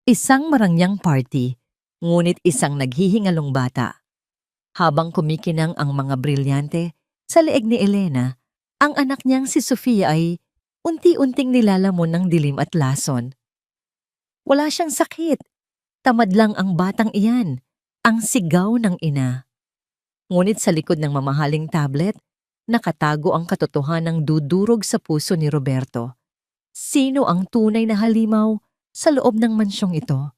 Isang marangyang party, ngunit isang naghihingalong bata. Habang kumikinang ang mga brilyante sa leeg ni Elena, ang anak niyang si Sofia ay unti-unting nilalamon ng dilim at lason. Wala siyang sakit, tamad lang ang batang iyan, ang sigaw ng ina. Ngunit sa likod ng mamahaling tablet, nakatago ang katotohanang dudurog sa puso ni Roberto. Sino ang tunay na halimaw sa loob ng mansyong ito?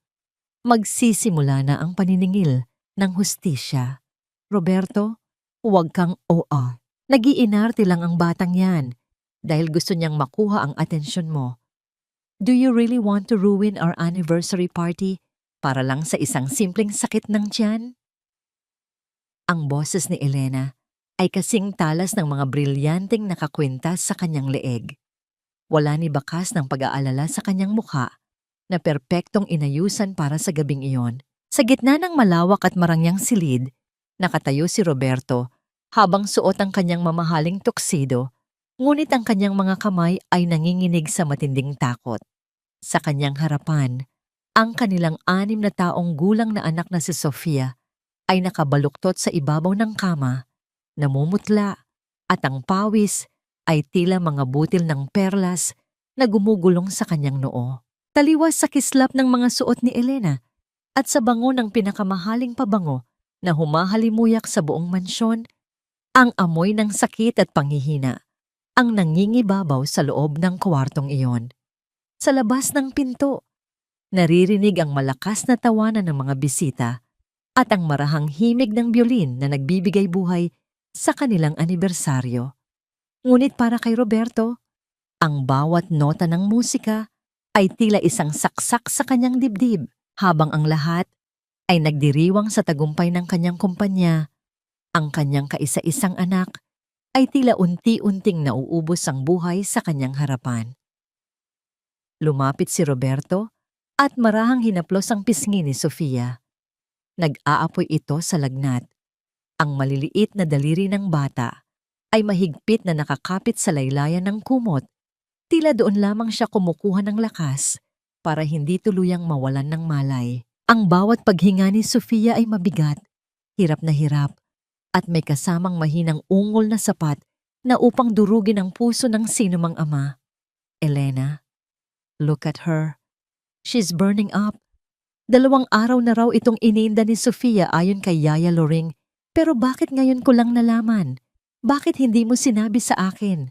Magsisimula na ang paniningil ng hustisya. Roberto, huwag kang OA. Nag-iinarte lang ang batang yan dahil gusto niyang makuha ang atensyon mo. Do you really want to ruin our anniversary party para lang sa isang simpleng sakit ng tiyan? Ang boses ni Elena ay kasing talas ng mga brilyanteng nakakwintas sa kanyang leeg. Wala ni bakas ng pag-aalala sa kanyang mukha na perpektong inayusan para sa gabing iyon. Sa gitna ng malawak at marangyang silid, nakatayo si Roberto habang suot ang kanyang mamahaling tuxedo, ngunit ang kanyang mga kamay ay nanginginig sa matinding takot. Sa kanyang harapan, ang kanilang 6 na taong gulang na anak na si Sofia ay nakabaluktot sa ibabaw ng kama, namumutla, at ang pawis ay tila mga butil ng perlas na gumugulong sa kanyang noo. Taliwas sa kislap ng mga suot ni Elena at sa bango ng pinakamahaling pabango na humahalimuyak sa buong mansyon, ang amoy ng sakit at panghihina ang nangingibabaw sa loob ng kwartong iyon. Sa labas ng pinto, naririnig ang malakas na tawanan ng mga bisita at ang marahang himig ng biolin na nagbibigay buhay sa kanilang anibersaryo. Ngunit para kay Roberto, ang bawat nota ng musika ay tila isang saksak sa kanyang dibdib, habang ang lahat ay nagdiriwang sa tagumpay ng kanyang kumpanya. Ang kanyang kaisa-isang anak ay tila unti-unting nauubos ang buhay sa kanyang harapan. Lumapit si Roberto at marahang hinaplos ang pisngi ni Sofia. Nag-aapoy ito sa lagnat. Ang maliliit na daliri ng bata ay mahigpit na nakakapit sa laylayan ng kumot. Tila doon lamang siya kumukuha ng lakas para hindi tuluyang mawalan ng malay. Ang bawat paghinga ni Sofia ay mabigat, hirap na hirap, at may kasamang mahinang ungol na sapat na upang durugin ang puso ng sinumang ama. Elena, look at her. She's burning up. 2 araw na raw itong ininda ni Sofia ayon kay Yaya Loring, pero bakit ngayon ko lang nalaman? Bakit hindi mo sinabi sa akin?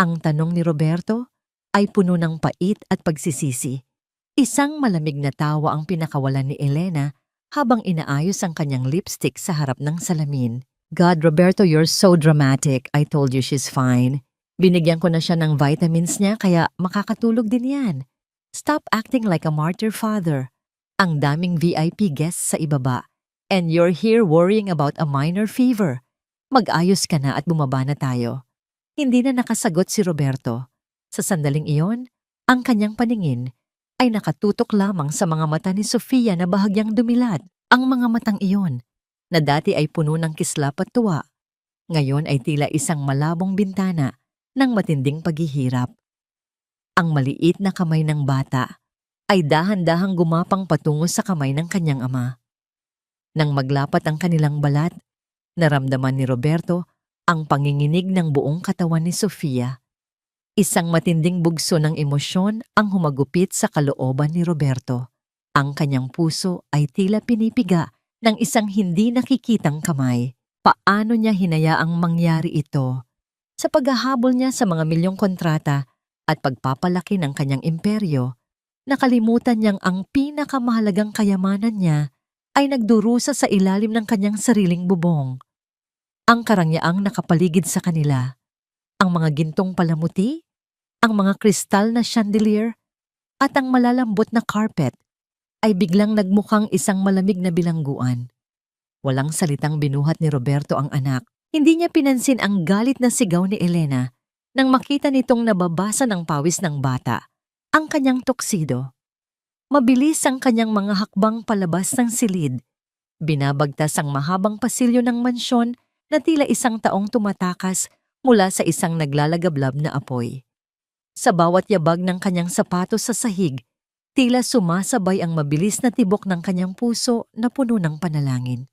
Ang tanong ni Roberto ay puno ng pait at pagsisisi. Isang malamig na tawa ang pinakawalan ni Elena habang inaayos ang kanyang lipstick sa harap ng salamin. God, Roberto, you're so dramatic. I told you she's fine. Binigyan ko na siya ng vitamins niya kaya makakatulog din yan. Stop acting like a martyr, father. Ang daming VIP guests sa ibaba. And you're here worrying about a minor fever. Mag-ayos ka na at bumaba na tayo. Hindi na nakasagot si Roberto. Sa sandaling iyon, ang kanyang paningin ay nakatutok lamang sa mga mata ni Sofia na bahagyang dumilat. Ang mga matang iyon, na dati ay puno ng kislap at tuwa, ngayon ay tila isang malabong bintana ng matinding paghihirap. Ang maliit na kamay ng bata ay dahan-dahang gumapang patungo sa kamay ng kanyang ama. Nang maglapat ang kanilang balat, naramdaman ni Roberto ang panginginig ng buong katawan ni Sofia. Isang matinding bugso ng emosyon ang humagupit sa kalooban ni Roberto. Ang kanyang puso ay tila pinipiga ng isang hindi nakikitang kamay. Paano niya hinayaang mangyari ito? Sa paghahabol niya sa mga milyong kontrata at pagpapalaki ng kanyang imperyo, nakalimutan niyang ang pinakamahalagang kayamanan niya ay nagdurusa sa ilalim ng kanyang sariling bubong. Ang karangyaang nakapaligid sa kanila, ang mga gintong palamuti, ang mga kristal na chandelier, at ang malalambot na carpet ay biglang nagmukhang isang malamig na bilangguan. Walang salitang binuhat ni Roberto ang anak. Hindi niya pinansin ang galit na sigaw ni Elena nang makita nitong nababasa ng pawis ng bata ang kanyang tuxedo. Mabilis ang kanyang mga hakbang palabas ng silid. Binabagtas ang mahabang pasilyo ng mansyon na tila isang taong tumatakas mula sa isang naglalagablab na apoy. Sa bawat yabag ng kanyang sapatos sa sahig, Tila sumasabay ang mabilis na tibok ng kanyang puso na puno ng panalangin.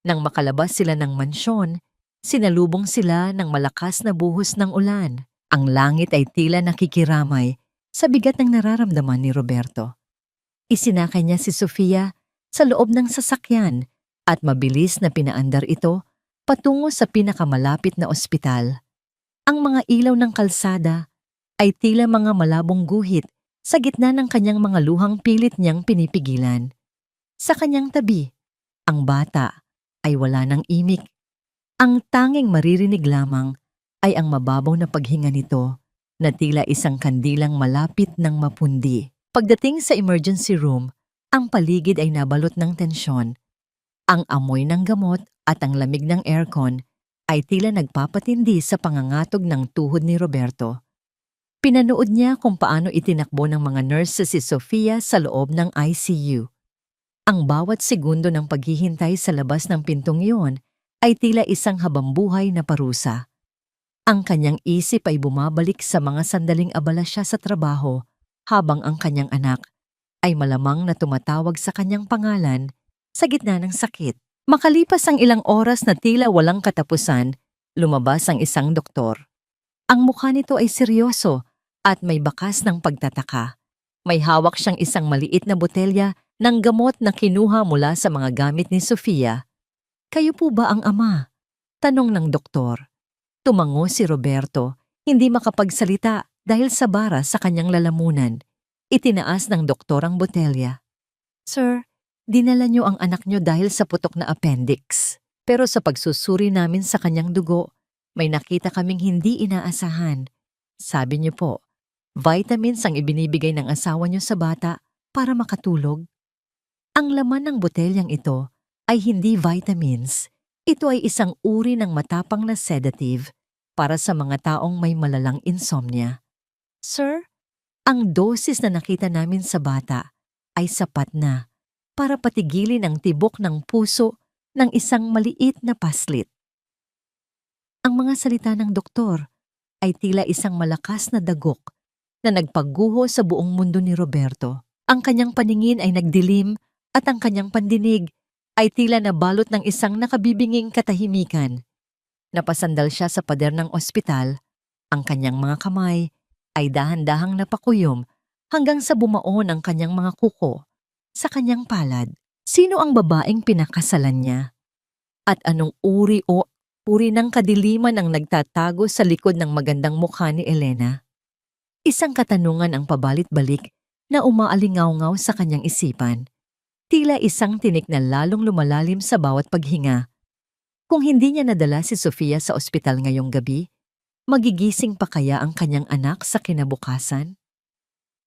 Nang makalabas sila ng mansyon, sinalubong sila ng malakas na buhos ng ulan. Ang langit ay tila nakikiramay sa bigat ng nararamdaman ni Roberto. Isinakay niya si Sofia sa loob ng sasakyan at mabilis na pinaandar ito patungo sa pinakamalapit na ospital. Ang mga ilaw ng kalsada ay tila mga malabong guhit sa gitna ng kanyang mga luhang pilit niyang pinipigilan. Sa kanyang tabi, ang bata ay wala ng imik. Ang tanging maririnig lamang ay ang mababaw na paghinga nito na tila isang kandilang malapit ng mapundi. Pagdating sa emergency room, ang paligid ay nabalot ng tensyon. Ang amoy ng gamot at ang lamig ng aircon ay tila nagpapatindi sa pangangatog ng tuhod ni Roberto. Pinanood niya kung paano itinakbo ng mga nurse si Sofia sa loob ng ICU. Ang bawat segundo ng paghihintay sa labas ng pintong iyon ay tila isang habambuhay na parusa. Ang kanyang isip ay bumabalik sa mga sandaling abala siya sa trabaho habang ang kanyang anak ay malamang na tumatawag sa kanyang pangalan sa gitna ng sakit. Makalipas ang ilang oras na tila walang katapusan, lumabas ang isang doktor. Ang mukha nito ay seryoso at may bakas ng pagtataka. May hawak siyang isang maliit na botelya ng gamot na kinuha mula sa mga gamit ni Sofia. "Kayo po ba ang ama?" tanong ng doktor. Tumango si Roberto, hindi makapagsalita dahil sa bara sa kanyang lalamunan. Itinaas ng doktor ang botelya. "Sir, dinala niyo ang anak niyo dahil sa putok na appendix. Pero sa pagsusuri namin sa kanyang dugo, may nakita kaming hindi inaasahan. Sabi niyo po, vitamins ang ibinibigay ng asawa niyo sa bata para makatulog. Ang laman ng botelyang ito ay hindi vitamins. Ito ay isang uri ng matapang na sedative para sa mga taong may malalang insomnia. Sir, ang dosis na nakita namin sa bata ay sapat na para patigilin ang tibok ng puso ng isang maliit na paslit." Ang mga salita ng doktor ay tila isang malakas na dagok na nagpaguho sa buong mundo ni Roberto. Ang kanyang paningin ay nagdilim at ang kanyang pandinig ay tila nabalot ng isang nakabibinging katahimikan. Napasandal siya sa pader ng ospital, ang kanyang mga kamay ay dahan-dahang napakuyom hanggang sa bumaon ang kanyang mga kuko sa kanyang palad. Sino ang babaeng pinakasalan niya? At anong uri ng kadiliman ang nagtatago sa likod ng magandang mukha ni Elena? Isang katanungan ang pabalik-balik na umaalingaw-ngaw sa kanyang isipan. Tila isang tinik na lalong lumalalim sa bawat paghinga. Kung hindi niya nadala si Sofia sa ospital ngayong gabi, magigising pa kaya ang kanyang anak sa kinabukasan?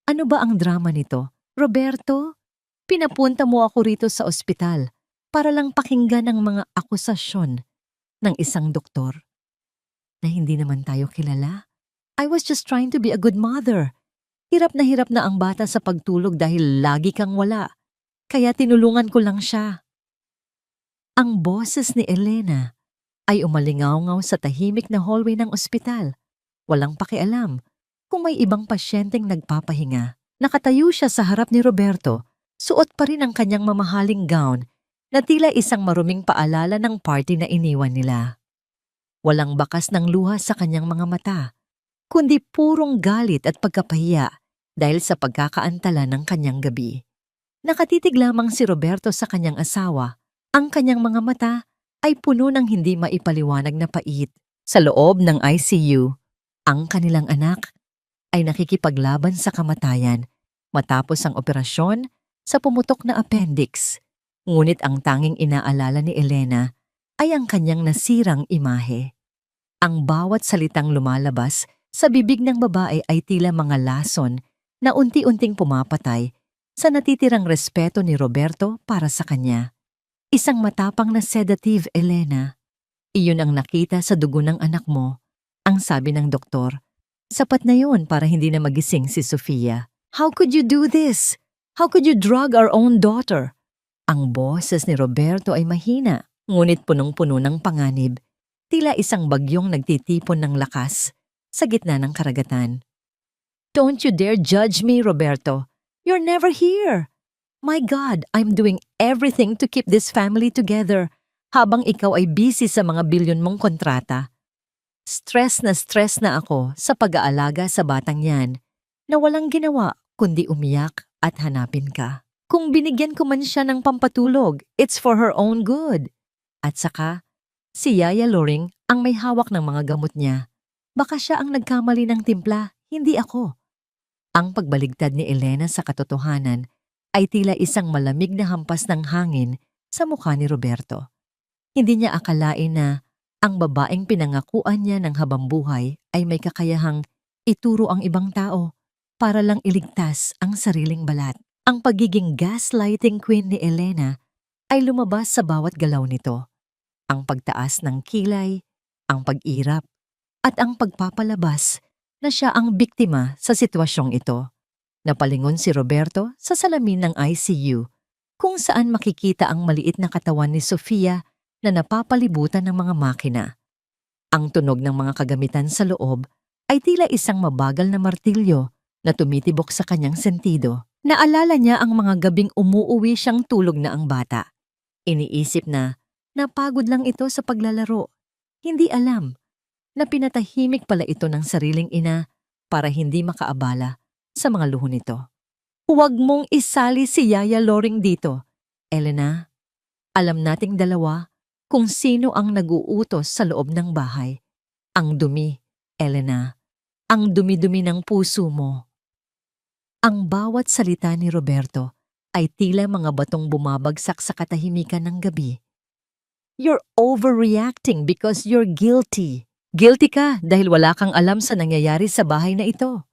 Ano ba ang drama nito? "Roberto, pinapunta mo ako rito sa ospital para lang pakinggan ang mga akusasyon ng isang doktor na hindi naman tayo kilala. I was just trying to be a good mother. Hirap na ang bata sa pagtulog dahil lagi kang wala, kaya tinulungan ko lang siya." Ang boses ni Elena ay umalingaw-ngaw sa tahimik na hallway ng ospital. Walang pakialam kung may ibang pasyenteng nagpapahinga. Nakatayo siya sa harap ni Roberto, suot pa rin ang kanyang mamahaling gown na tila isang maruming paalala ng party na iniwan nila. Walang bakas ng luha sa kanyang mga mata, kundi purong galit at pagkapahiya dahil sa pagkakaantala ng kanyang gabi. Nakatitig lamang si Roberto sa kanyang asawa. Ang kanyang mga mata ay puno ng hindi maipaliwanag na pait. Sa loob ng ICU, ang kanilang anak ay nakikipaglaban sa kamatayan matapos ang operasyon sa pumutok na appendix. Ngunit ang tanging inaalala ni Elena ay ang kanyang nasirang imahe. Ang bawat salitang lumalabas sa bibig ng babae ay tila mga lason na unti-unting pumapatay sa natitirang respeto ni Roberto para sa kanya. "Isang matapang na sedative, Elena. Iyon ang nakita sa dugo ng anak mo," ang sabi ng doktor. "Sapat na yun para hindi na magising si Sofia." "How could you do this? How could you drug our own daughter?" Ang boses ni Roberto ay mahina, ngunit punong-puno ng panganib. Tila isang bagyong nagtitipon ng lakas sa gitna ng karagatan. "Don't you dare judge me, Roberto. You're never here. My God, I'm doing everything to keep this family together habang ikaw ay busy sa mga bilyon mong kontrata. Stress na ako sa pag-aalaga sa batang yan na walang ginawa kundi umiyak at hanapin ka. Kung binigyan ko man siya ng pampatulog, it's for her own good. At saka, si Yaya Loring ang may hawak ng mga gamot niya. Baka siya ang nagkamali ng timpla, hindi ako. Ang pagbaligtad ni Elena sa katotohanan ay tila isang malamig na hampas ng hangin sa mukha ni Roberto. Hindi niya akalain na ang babaeng pinangakuan niya ng habambuhay ay may kakayahang ituro ang ibang tao para lang iligtas ang sariling balat. Ang pagiging gaslighting queen ni Elena ay lumabas sa bawat galaw nito. Ang pagtaas ng kilay, ang pag-irap, at ang pagpapalabas na siya ang biktima sa sitwasyong ito. Napalingon si Roberto sa salamin ng ICU kung saan makikita ang maliit na katawan ni Sofia na napapalibutan ng mga makina. Ang tunog ng mga kagamitan sa loob ay tila isang mabagal na martilyo na tumitibok sa kanyang sentido. Naalala niya ang mga gabing umuuwi siyang tulog na ang bata. Iniisip na napagod lang ito sa paglalaro. Hindi alam na pinatahimik pala ito ng sariling ina para hindi makaabala sa mga luho nito. Huwag mong isali si Yaya Loring dito. Elena, alam nating dalawa kung sino ang nag-uutos sa loob ng bahay. Ang dumi, Elena. Ang dumi-dumi ng puso mo. Ang bawat salita ni Roberto ay tila mga batong bumabagsak sa katahimikan ng gabi. You're overreacting because you're guilty. Guilty ka dahil wala kang alam sa nangyayari sa bahay na ito.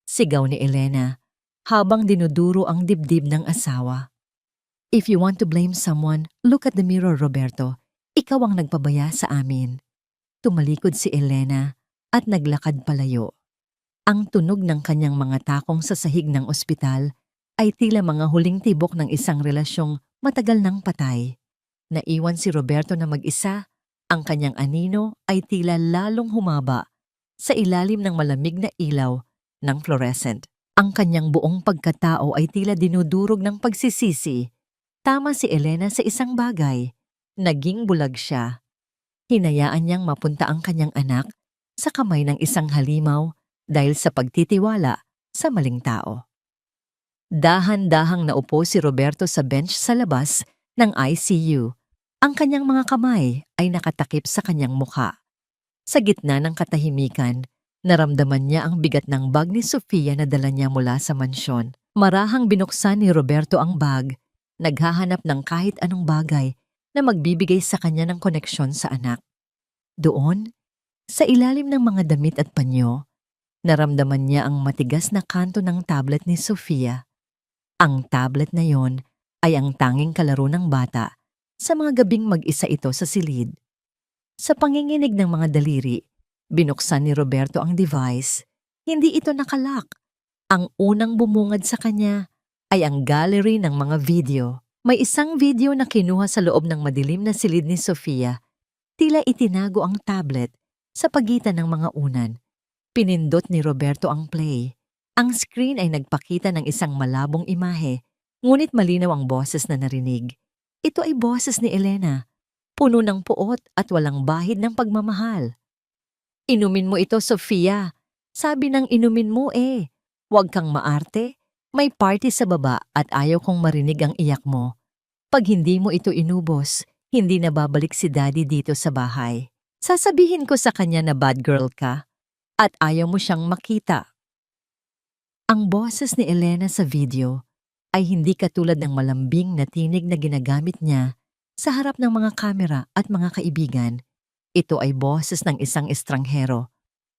Sigaw ni Elena habang dinuduro ang dibdib ng asawa. If you want to blame someone, look at the mirror, Roberto. Ikaw ang nagpabaya sa amin. Tumalikod si Elena at naglakad palayo. Ang tunog ng kanyang mga takong sa sahig ng ospital ay tila mga huling tibok ng isang relasyong matagal nang patay. Naiwan si Roberto na mag-isa, ang kanyang anino ay tila lalong humaba sa ilalim ng malamig na ilaw ng fluorescent. Ang kanyang buong pagkatao ay tila dinudurog ng pagsisisi. Tama si Elena sa isang bagay. Naging bulag siya. Hinayaan niyang mapunta ang kanyang anak sa kamay ng isang halimaw dahil sa pagtitiwala sa maling tao. Dahan-dahang naupo si Roberto sa bench sa labas ng ICU. Ang kanyang mga kamay ay nakatakip sa kanyang mukha. Sa gitna ng katahimikan, naramdaman niya ang bigat ng bag ni Sofia na dala niya mula sa mansyon. Marahang binuksan ni Roberto ang bag, naghahanap ng kahit anong bagay na magbibigay sa kanya ng koneksyon sa anak. Doon, sa ilalim ng mga damit at panyo, naramdaman niya ang matigas na kanto ng tablet ni Sofia. Ang tablet na yon ay ang tanging kalaro ng bata sa mga gabing mag-isa ito sa silid. Sa panginginig ng mga daliri, binuksan ni Roberto ang device. Hindi ito nakalak. Ang unang bumungad sa kanya ay ang gallery ng mga video. May isang video na kinuha sa loob ng madilim na silid ni Sofia. Tila itinago ang tablet sa pagitan ng mga unan. Pinindot ni Roberto ang play. Ang screen ay nagpakita ng isang malabong imahe, ngunit malinaw ang boses na narinig. Ito ay boses ni Elena, puno ng puot at walang bahid ng pagmamahal. Inumin mo ito, Sofia. Sabi ng inumin mo eh. Huwag kang maarte. May party sa baba at ayaw kong marinig ang iyak mo. Pag hindi mo ito inubos, hindi na babalik si Daddy dito sa bahay. Sasabihin ko sa kanya na bad girl ka at ayaw mo siyang makita. Ang boses ni Elena sa video ay hindi katulad ng malambing na tinig na ginagamit niya sa harap ng mga kamera at mga kaibigan. Ito ay boses ng isang estranghero,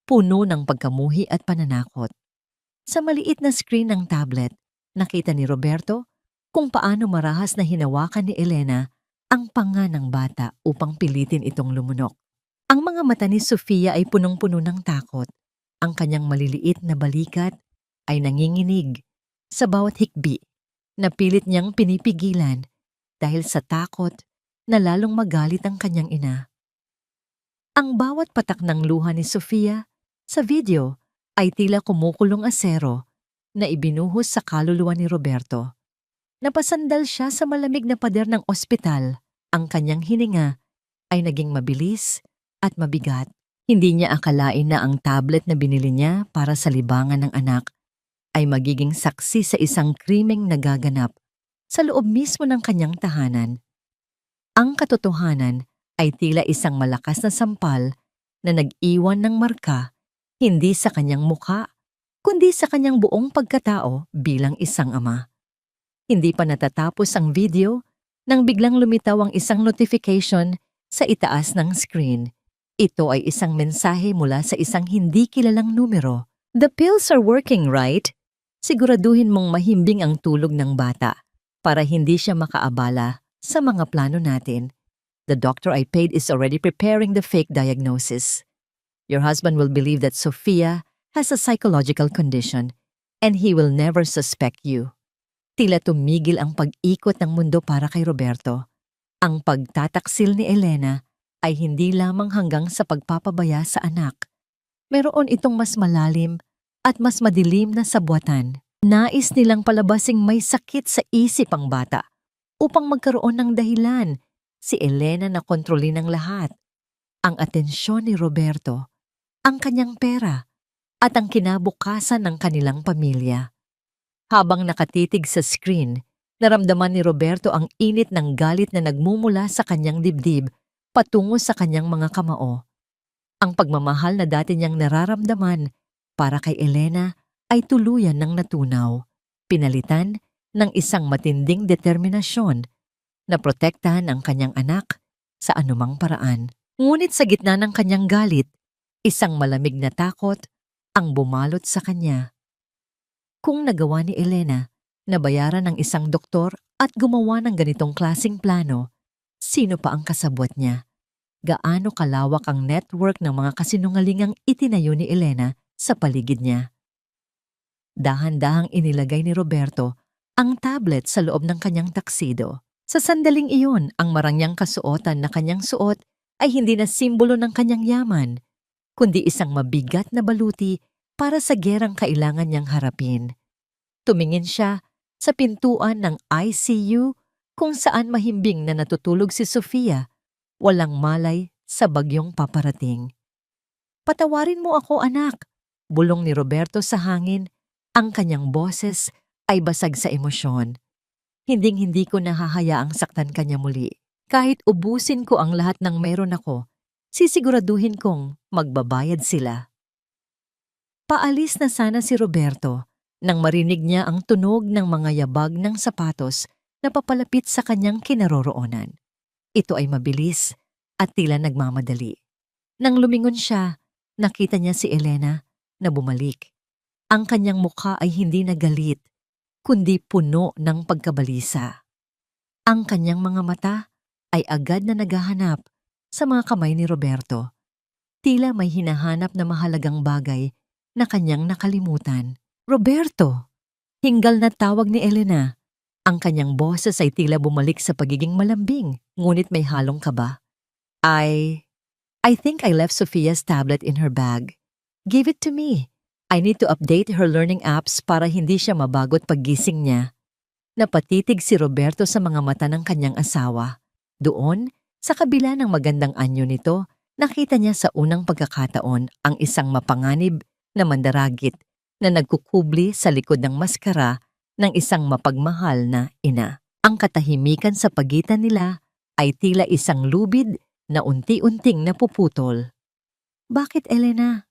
puno ng pagkamuhi at pananakot. Sa maliit na screen ng tablet, nakita ni Roberto kung paano marahas na hinawakan ni Elena ang panga ng bata upang pilitin itong lumunok. Ang mga mata ni Sofia ay punong-puno ng takot. Ang kanyang maliliit na balikat ay nanginginig sa bawat hikbi na pilit niyang pinipigilan dahil sa takot na lalong magalit ang kanyang ina. Ang bawat patak ng luha ni Sofia sa video ay tila kumukulong asero na ibinuhos sa kaluluwa ni Roberto. Napasandal siya sa malamig na pader ng ospital. Ang kanyang hininga ay naging mabilis at mabigat. Hindi niya akalain na ang tablet na binili niya para sa libangan ng anak ay magiging saksi sa isang krimeng nagaganap sa loob mismo ng kanyang tahanan. Ang katotohanan ay tila isang malakas na sampal na nag-iwan ng marka hindi sa kanyang mukha, kundi sa kanyang buong pagkatao bilang isang ama. Hindi pa natatapos ang video nang biglang lumitaw ang isang notification sa itaas ng screen. Ito ay isang mensahe mula sa isang hindi kilalang numero. "The pills are working, right? Siguraduhin mong mahimbing ang tulog ng bata para hindi siya makaabala sa mga plano natin. The doctor I paid is already preparing the fake diagnosis. Your husband will believe that Sophia has a psychological condition and he will never suspect you." Tila tumigil ang pag-ikot ng mundo para kay Roberto. Ang pagtataksil ni Elena ay hindi lamang hanggang sa pagpapabaya sa anak. Meron itong mas malalim at mas madilim na sabwatan. Nais nilang palabasing may sakit sa isip ang bata upang magkaroon ng dahilan si Elena na kontrolin ang lahat. Ang atensyon ni Roberto, ang kanyang pera, at ang kinabukasan ng kanilang pamilya. Habang nakatitig sa screen, naramdaman ni Roberto ang init ng galit na nagmumula sa kanyang dibdib patungo sa kanyang mga kamao. Ang pagmamahal na dati niyang nararamdaman para kay Elena ay tuluyan ng natunaw, pinalitan ng isang matinding determinasyon na protektahan ang kanyang anak sa anumang paraan. Ngunit sa gitna ng kanyang galit, isang malamig na takot ang bumalot sa kanya. Kung nagawa ni Elena na bayaran ng isang doktor at gumawa ng ganitong klasing plano, sino pa ang kasabwat niya? Gaano kalawak ang network ng mga kasinungalingang itinayo ni Elena sa paligid niya? Dahan-dahang inilagay ni Roberto ang tablet sa loob ng kanyang taksido. Sa sandaling iyon, ang marangyang kasuotan na kanyang suot ay hindi na simbolo ng kanyang yaman, kundi isang mabigat na baluti para sa gerang kailangan niyang harapin. Tumingin siya sa pintuan ng ICU kung saan mahimbing na natutulog si Sofia, walang malay sa bagyong paparating. "Patawarin mo ako, anak," bulong ni Roberto sa hangin. Ang kanyang boses ay basag sa emosyon. "Hinding-hindi ko nahahayaang saktan kanya muli. Kahit ubusin ko ang lahat ng meron ako, sisiguraduhin kong magbabayad sila." Paalis na sana si Roberto nang marinig niya ang tunog ng mga yabag ng sapatos na papalapit sa kanyang kinaroroonan. Ito ay mabilis at tila nagmamadali. Nang lumingon siya, nakita niya si Elena na bumalik. Ang kanyang mukha ay hindi na galit, kundi puno ng pagkabalisa. Ang kanyang mga mata ay agad na naghahanap sa mga kamay ni Roberto. Tila may hinahanap na mahalagang bagay na kanyang nakalimutan. "Roberto!" Hinggal na tawag ni Elena. Ang kanyang boses ay tila bumalik sa pagiging malambing, ngunit may halong kaba. I think I left Sophia's tablet in her bag. Give it to me. I need to update her learning apps para hindi siya mabagot paggising niya." Napatitig si Roberto sa mga mata ng kanyang asawa. Doon, sa kabila ng magandang anyo nito, nakita niya sa unang pagkakataon ang isang mapanganib na mandaragit na nagkukubli sa likod ng maskara ng isang mapagmahal na ina. Ang katahimikan sa pagitan nila ay tila isang lubid na unti-unting napuputol. "Bakit, Elena?"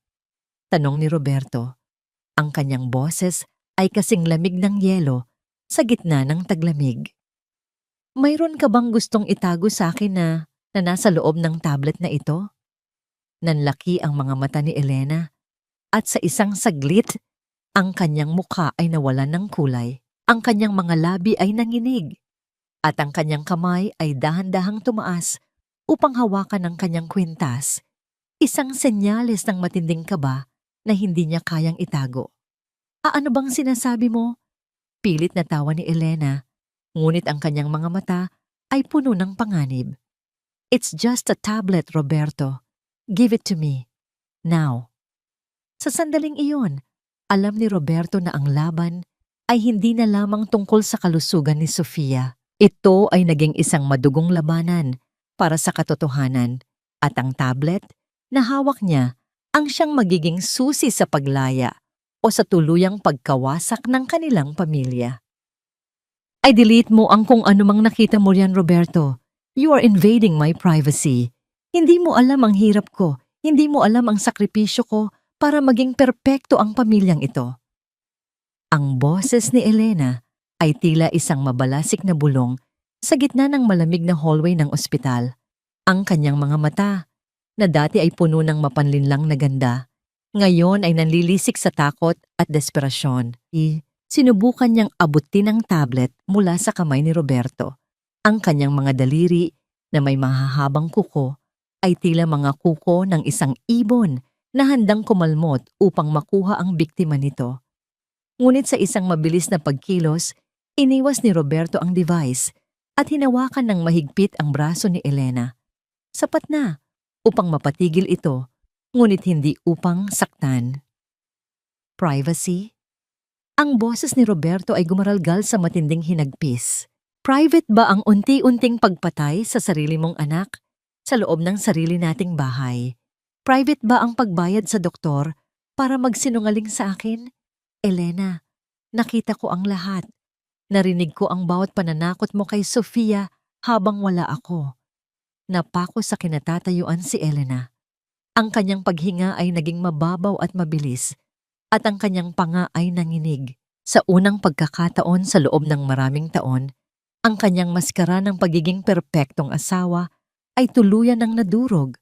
tanong ni Roberto. Ang kanyang boses ay kasing lamig ng yelo sa gitna ng taglamig. "Mayroon ka bang gustong itago sa akin na nasa loob ng tablet na ito?" Nanlaki ang mga mata ni Elena at sa isang saglit, ang kanyang mukha ay nawalan ng kulay. Ang kanyang mga labi ay nanginig at ang kanyang kamay ay dahan-dahang tumaas upang hawakan ang kanyang kwintas, isang senyales ng matinding kaba na hindi niya kayang itago. "Ano bang sinasabi mo?" Pilit na tawa ni Elena, ngunit ang kanyang mga mata ay puno ng panganib. "It's just a tablet, Roberto. Give it to me. Now." Sa sandaling iyon, Alam ni Roberto na ang laban ay hindi na lamang tungkol sa kalusugan ni Sofia. Ito ay naging isang madugong labanan para sa katotohanan at ang tablet na hawak niya ang siyang magiging susi sa paglaya o sa tuluyang pagkawasak ng kanilang pamilya. Ay delete mo ang kung anumang nakita mo riyan, Roberto. You are invading my privacy. Hindi mo alam ang hirap ko, hindi mo alam ang sakripisyo ko para maging perpekto ang pamilyang ito. Ang boses ni Elena ay tila isang mabalasik na bulong sa gitna ng malamig na hallway ng ospital. Ang kanyang mga mata, na dati ay puno ng mapanlinlang na ganda, ngayon ay nanlilisik sa takot at desperasyon. Sinubukan niyang abutin ang tablet mula sa kamay ni Roberto. Ang kanyang mga daliri na may mahahabang kuko ay tila mga kuko ng isang ibon na handang kumalmot upang makuha ang biktima nito. Ngunit sa isang mabilis na pagkilos, iniwas ni Roberto ang device at hinawakan ng mahigpit ang braso ni Elena. Sapat na upang mapatigil ito, ngunit hindi upang saktan. Privacy? Ang boses ni Roberto ay gumaralgal sa matinding hinagpis. Private ba ang unti-unting pagpatay sa sarili mong anak sa loob ng sarili nating bahay? Private ba ang pagbayad sa doktor para magsinungaling sa akin? Elena, nakita ko ang lahat. Narinig ko ang bawat pananakot mo kay Sofia habang wala ako. Napako sa kinatatayuan si Elena. Ang kanyang paghinga ay naging mababaw at mabilis, at ang kanyang panga ay nanginig. Sa unang pagkakataon sa loob ng maraming taon, ang kanyang maskara ng pagiging perpektong asawa ay tuluyan ng nadurog,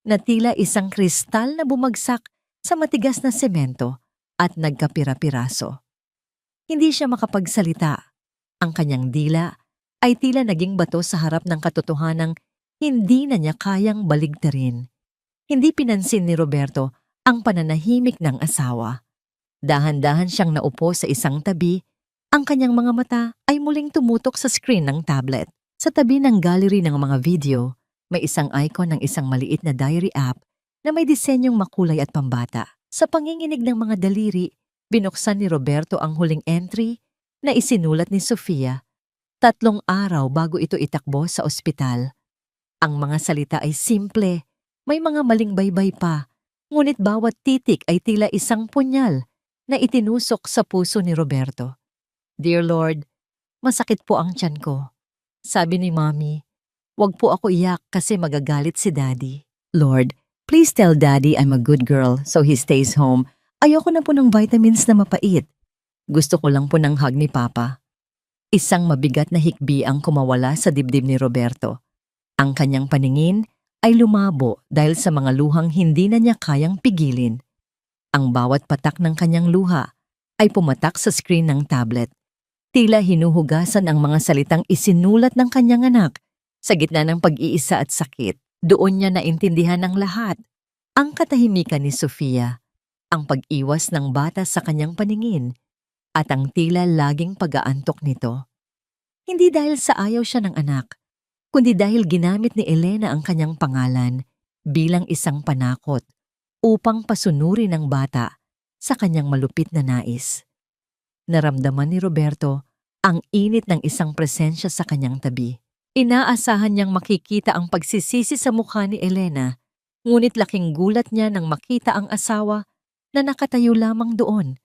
na tila isang kristal na bumagsak sa matigas na semento at nagkapira-piraso. Hindi siya makapagsalita. Ang kanyang dila ay tila naging bato sa harap ng katotohanang hindi na niya kayang baligtarin. Hindi pinansin ni Roberto ang pananahimik ng asawa. Dahan-dahan siyang naupo sa isang tabi, ang kanyang mga mata ay muling tumutok sa screen ng tablet. Sa tabi ng gallery ng mga video, may isang icon ng isang maliit na diary app na may disenyong makulay at pambata. Sa panginginig ng mga daliri, binuksan ni Roberto ang huling entry na isinulat ni Sofia 3 araw bago ito itakbo sa ospital. Ang mga salita ay simple, may mga maling baybay pa, ngunit bawat titik ay tila isang punyal na itinusok sa puso ni Roberto. Dear Lord, masakit po ang tiyan ko. Sabi ni Mommy, wag po ako iyak kasi magagalit si Daddy. Lord, please tell Daddy I'm a good girl so he stays home. Ayoko na po ng vitamins na mapait. Gusto ko lang po ng hug ni Papa. Isang mabigat na hikbi ang kumawala sa dibdib ni Roberto. Ang kanyang paningin ay lumabo dahil sa mga luhang hindi na niya kayang pigilin. Ang bawat patak ng kanyang luha ay pumatak sa screen ng tablet. Tila hinuhugasan ang mga salitang isinulat ng kanyang anak. Sa gitna ng pag-iisa at sakit, doon niya naintindihan ang lahat. Ang katahimikan ni Sofia, ang pag-iwas ng bata sa kanyang paningin, at ang tila laging pag-aantok nito. Hindi dahil sa ayaw siya ng anak, kundi dahil ginamit ni Elena ang kanyang pangalan bilang isang panakot upang pasunurin ng bata sa kanyang malupit na nais. Naramdaman ni Roberto ang init ng isang presensya sa kanyang tabi. Inaasahan niyang makikita ang pagsisisi sa mukha ni Elena, ngunit laking gulat niya nang makita ang asawa na nakatayo lamang doon.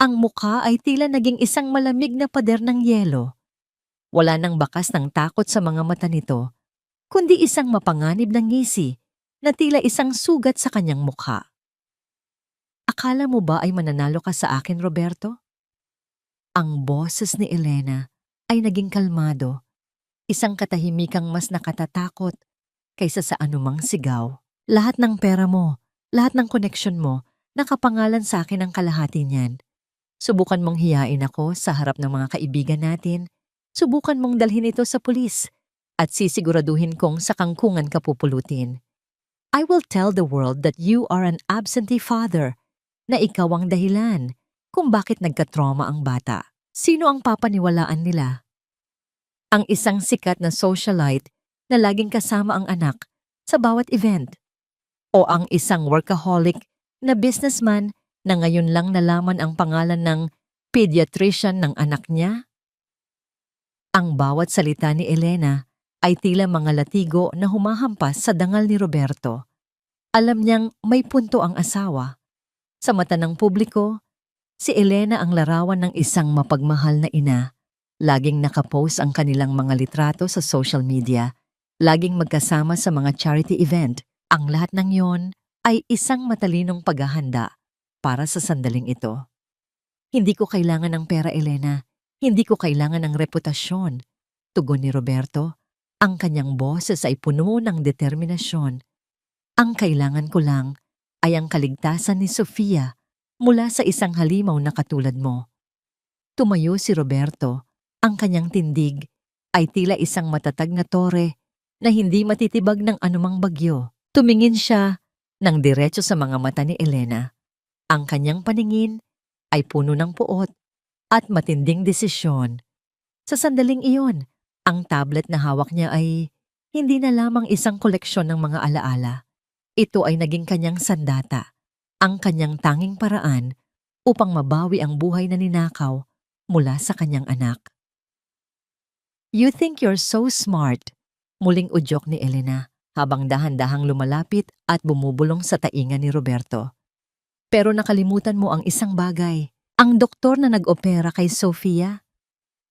Ang mukha ay tila naging isang malamig na pader ng yelo. Wala nang bakas ng takot sa mga mata nito, kundi isang mapanganib na ngisi na tila isang sugat sa kanyang mukha. Akala mo ba ay mananalo ka sa akin, Roberto? Ang boses ni Elena ay naging kalmado. Isang katahimikang mas nakatatakot kaysa sa anumang sigaw. Lahat ng pera mo, lahat ng koneksyon mo, nakapangalan sa akin ang kalahati niyan. Subukan mong hiyain ako sa harap ng mga kaibigan natin. Subukan mong dalhin ito sa pulis at sisiguraduhin kong sa kangkungan ka pupulutin. I will tell the world that you are an absentee father, na ikaw ang dahilan kung bakit nagka-trauma ang bata. Sino ang papaniwalaan nila? Ang isang sikat na socialite na laging kasama ang anak sa bawat event? O ang isang workaholic na businessman na ngayon lang nalaman ang pangalan ng pediatrician ng anak niya? Ang bawat salita ni Elena ay tila mga latigo na humahampas sa dangal ni Roberto. Alam niyang may punto ang asawa. Sa mata ng publiko, si Elena ang larawan ng isang mapagmahal na ina. Laging nakapost ang kanilang mga litrato sa social media. Laging magkasama sa mga charity event. Ang lahat ng yon ay isang matalinong paghahanda para sa sandaling ito. Hindi ko kailangan ng pera, Elena. Hindi ko kailangan ng reputasyon. Tugon ni Roberto. Ang kanyang boses ay puno ng determinasyon. Ang kailangan ko lang ay ang kaligtasan ni Sofia mula sa isang halimaw na katulad mo. Tumayo si Roberto. Ang kanyang tindig ay tila isang matatag na tore na hindi matitibag ng anumang bagyo. Tumingin siya ng diretso sa mga mata ni Elena. Ang kanyang paningin ay puno ng puot at matinding desisyon. Sa sandaling iyon, ang tablet na hawak niya ay hindi na lamang isang koleksyon ng mga alaala. Ito ay naging kanyang sandata, ang kanyang tanging paraan upang mabawi ang buhay na ninakaw mula sa kanyang anak. You think you're so smart, muling udyok ni Elena habang dahan-dahang lumalapit at bumubulong sa tainga ni Roberto. Pero nakalimutan mo ang isang bagay. Ang doktor na nag-opera kay Sofia,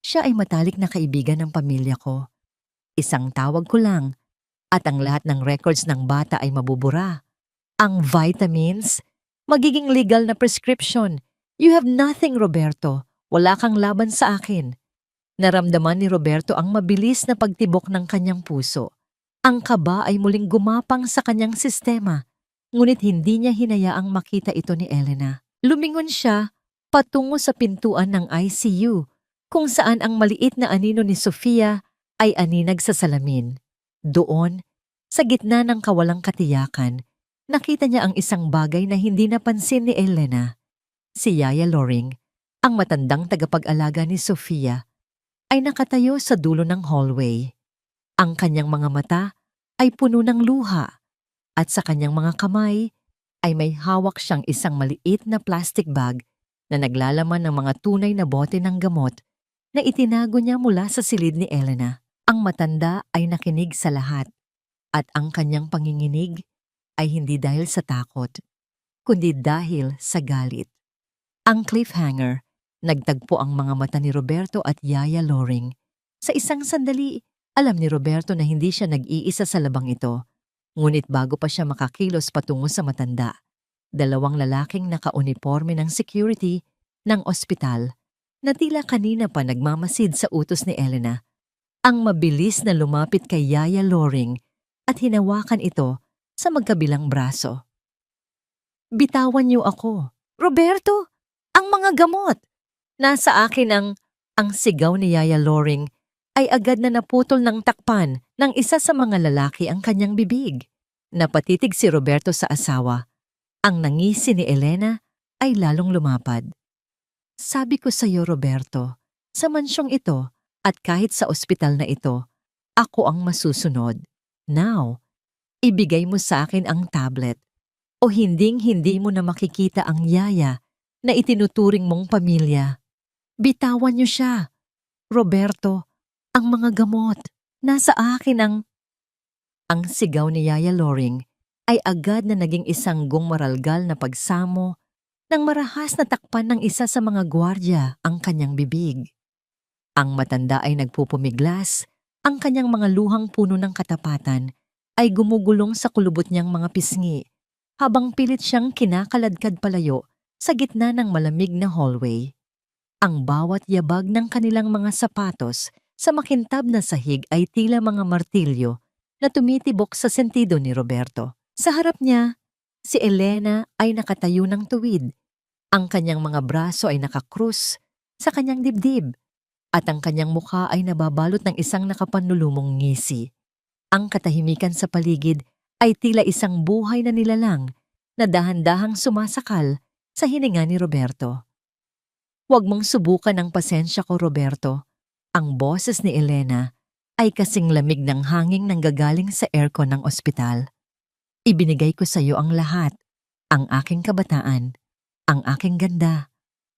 siya ay matalik na kaibigan ng pamilya ko. Isang tawag ko lang at ang lahat ng records ng bata ay mabubura. Ang vitamins, magiging legal na prescription. You have nothing, Roberto. Wala kang laban sa akin. Naramdaman ni Roberto ang mabilis na pagtibok ng kanyang puso. Ang kaba ay muling gumapang sa kanyang sistema, ngunit hindi niya hinayaang makita ito ni Elena. Lumingon siya patungo sa pintuan ng ICU, kung saan ang maliit na anino ni Sofia ay aninag sa salamin. Doon, sa gitna ng kawalang katiyakan, nakita niya ang isang bagay na hindi napansin ni Elena. Si Yaya Loring, ang matandang tagapag-alaga ni Sofia, ay nakatayo sa dulo ng hallway. Ang kanyang mga mata ay puno ng luha at sa kanyang mga kamay ay may hawak siyang isang maliit na plastic bag na naglalaman ng mga tunay na bote ng gamot na itinago niya mula sa silid ni Elena. Ang matanda ay nakinig sa lahat at ang kanyang panginginig ay hindi dahil sa takot, kundi dahil sa galit. Ang cliffhanger, nagtagpo ang mga mata ni Roberto at Yaya Loring. Sa isang sandali, alam ni Roberto na hindi siya nag-iisa sa labang ito. Ngunit bago pa siya makakilos patungo sa matanda, dalawang lalaking naka-uniforme ng security ng ospital na tila kanina pa nagmamasid sa utos ni Elena, ang mabilis na lumapit kay Yaya Loring at hinawakan ito sa magkabilang braso. Bitawan niyo ako. Roberto, ang mga gamot! Nasa akin ang sigaw ni Yaya Loring ay agad na naputol ng takpan ng isa sa mga lalaki ang kanyang bibig. Napatitig si Roberto sa asawa. Ang nangisi ni Elena ay lalong lumapad. Sabi ko sa iyo, Roberto, sa mansyong ito at kahit sa ospital na ito, ako ang masusunod. Now, ibigay mo sa akin ang tablet o hinding-hindi mo na makikita ang Yaya na itinuturing mong pamilya. Bitawan niyo siya. Roberto, ang mga gamot, nasa akin ang sigaw ni Yaya Loring ay agad na naging isang maralgal na pagsamo nang marahas na takpan ng isa sa mga gwardya ang kanyang bibig. Ang matanda ay nagpupumiglas, ang kanyang mga luhang puno ng katapatan ay gumugulong sa kulubot niyang mga pisngi habang pilit siyang kinakaladkad palayo sa gitna ng malamig na hallway. Ang bawat yabag ng kanilang mga sapatos sa makintab na sahig ay tila mga martilyo na tumitibok sa sentido ni Roberto. Sa harap niya, si Elena ay nakatayo ng tuwid. Ang kanyang mga braso ay nakakrus sa kanyang dibdib at ang kanyang mukha ay nababalot ng isang nakapanlulumong ngisi. Ang katahimikan sa paligid ay tila isang buhay na nilalang na dahan-dahang sumasakal sa hininga ni Roberto. Huwag mong subukan ang pasensya ko, Roberto. Ang boses ni Elena ay kasing lamig ng hanging nanggagaling sa aircon ng ospital. Ibinigay ko sa iyo ang lahat, ang aking kabataan, ang aking ganda,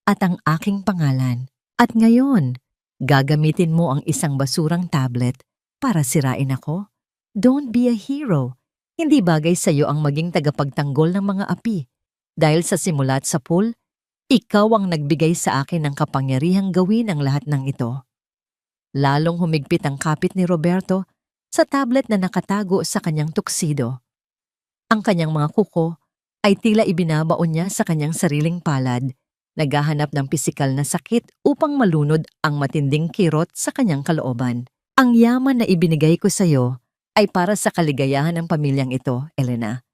at ang aking pangalan. At ngayon, gagamitin mo ang isang basurang tablet para sirain ako? Don't be a hero. Hindi bagay sa iyo ang maging tagapagtanggol ng mga api. Dahil sa simula't sa pool, ikaw ang nagbigay sa akin ng kapangyarihang gawin ang lahat ng ito. Lalong humigpit ang kapit ni Roberto sa tablet na nakatago sa kanyang tuksido. Ang kanyang mga kuko ay tila ibinabaon niya sa kanyang sariling palad, naghahanap ng pisikal na sakit upang malunod ang matinding kirot sa kanyang kalooban. Ang yaman na ibinigay ko sa iyo ay para sa kaligayahan ng pamilyang ito, Elena.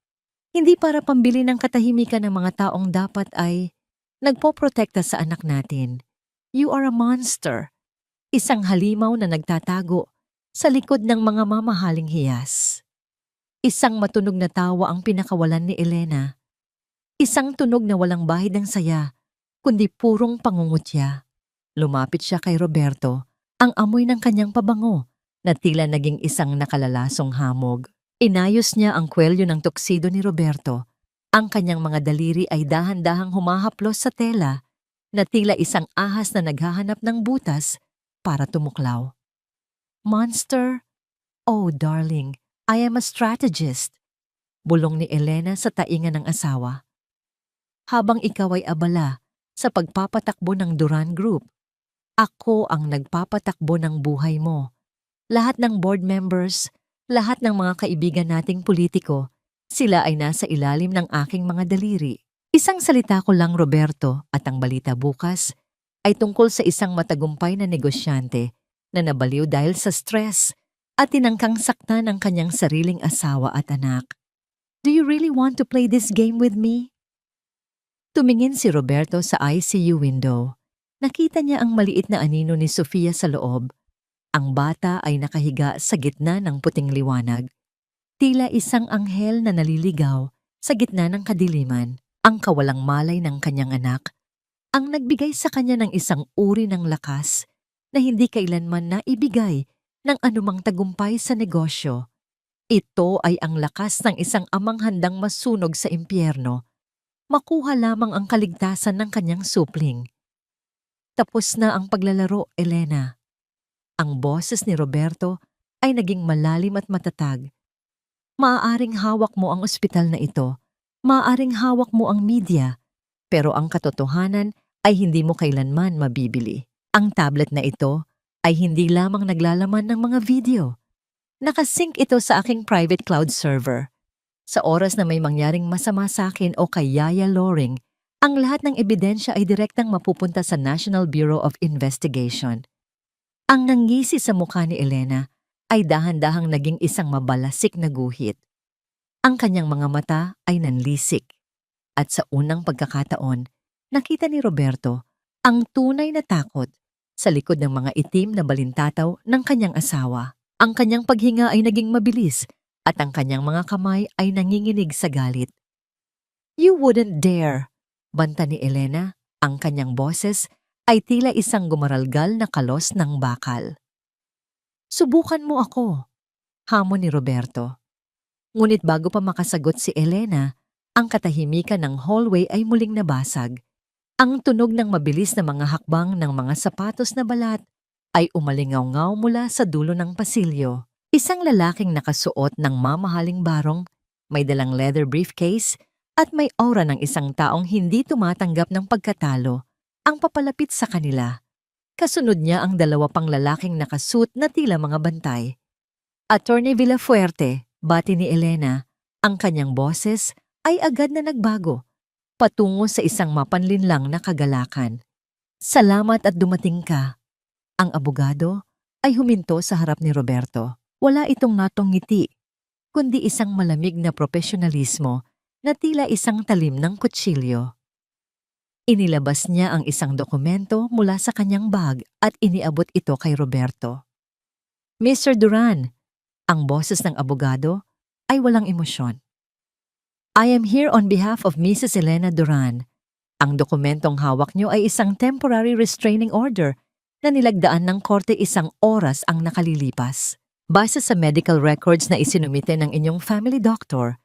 Hindi para pambili ng katahimikan ng mga taong dapat ay nagpoprotekta sa anak natin. You are a monster. Isang halimaw na nagtatago sa likod ng mga mamahaling hiyas. Isang matunog na tawa ang pinakawalan ni Elena. Isang tunog na walang bahid ng saya, kundi purong pangungutya. Lumapit siya kay Roberto, ang amoy ng kanyang pabango na tila naging isang nakalalasong hamog. Inayos niya ang kwelyo ng tuksido ni Roberto. Ang kanyang mga daliri ay dahan-dahang humahaplos sa tela na tila isang ahas na naghahanap ng butas para tumuklaw. Monster? Oh, darling, I am a strategist. Bulong ni Elena sa tainga ng asawa. Habang ikaw ay abala sa pagpapatakbo ng Duran Group, ako ang nagpapatakbo ng buhay mo. Lahat ng board members, lahat ng mga kaibigan nating politiko, sila ay nasa ilalim ng aking mga daliri. Isang salita ko lang, Roberto, at ang balita bukas ay tungkol sa isang matagumpay na negosyante na nabaliw dahil sa stress at tinangkang saktan ng kanyang sariling asawa at anak. Do you really want to play this game with me? Tumingin si Roberto sa ICU window. Nakita niya ang maliit na anino ni Sofia sa loob. Ang bata ay nakahiga sa gitna ng puting liwanag. Tila isang anghel na naliligaw sa gitna ng kadiliman. Ang kawalang malay ng kanyang anak ang nagbigay sa kanya ng isang uri ng lakas na hindi kailanman naibigay ng anumang tagumpay sa negosyo. Ito ay ang lakas ng isang amang handang masunog sa impyerno, makuha lamang ang kaligtasan ng kanyang supling. Tapos na ang paglalaro, Elena. Ang boses ni Roberto ay naging malalim at matatag. Maaaring hawak mo ang ospital na ito, maaaring hawak mo ang media, pero ang katotohanan ay hindi mo kailanman mabibili. Ang tablet na ito ay hindi lamang naglalaman ng mga video. Nakasync ito sa aking private cloud server. Sa oras na may mangyaring masama sa akin o kay Yaya Loring, ang lahat ng ebidensya ay direktang mapupunta sa National Bureau of Investigation. Ang nangisi sa mukha ni Elena ay dahan-dahang naging isang mabalasik na guhit. Ang kanyang mga mata ay nanlisik. At sa unang pagkakataon, nakita ni Roberto ang tunay na takot sa likod ng mga itim na balintataw ng kanyang asawa. Ang kanyang paghinga ay naging mabilis at ang kanyang mga kamay ay nanginginig sa galit. You wouldn't dare, banta ni Elena. Ang kanyang boses ay tila isang gumaralgal na kalos ng bakal. Subukan mo ako, hamon ni Roberto. Ngunit bago pa makasagot si Elena, ang katahimikan ng hallway ay muling nabasag. Ang tunog ng mabilis na mga hakbang ng mga sapatos na balat ay umalingaw-ngaw mula sa dulo ng pasilyo. Isang lalaking nakasuot ng mamahaling barong, may dalang leather briefcase at may aura ng isang taong hindi tumatanggap ng pagkatalo ang papalapit sa kanila. Kasunod niya ang dalawa pang lalaking nakasuot na tila mga bantay. Attorney Villafuerte, bati ni Elena, ang kanyang boses ay agad na nagbago, patungo sa isang mapanlinlang na kagalakan. Salamat at dumating ka. Ang abogado ay huminto sa harap ni Roberto. Wala itong natong-ngiti, kundi isang malamig na profesionalismo na tila isang talim ng kutsilyo. Inilabas niya ang isang dokumento mula sa kanyang bag at iniabot ito kay Roberto. Mr. Duran, ang boses ng abogado ay walang emosyon. I am here on behalf of Mrs. Elena Duran. Ang dokumentong hawak niyo ay isang temporary restraining order na nilagdaan ng korte isang oras ang nakalilipas. Base sa medical records na isinumite ng inyong family doctor,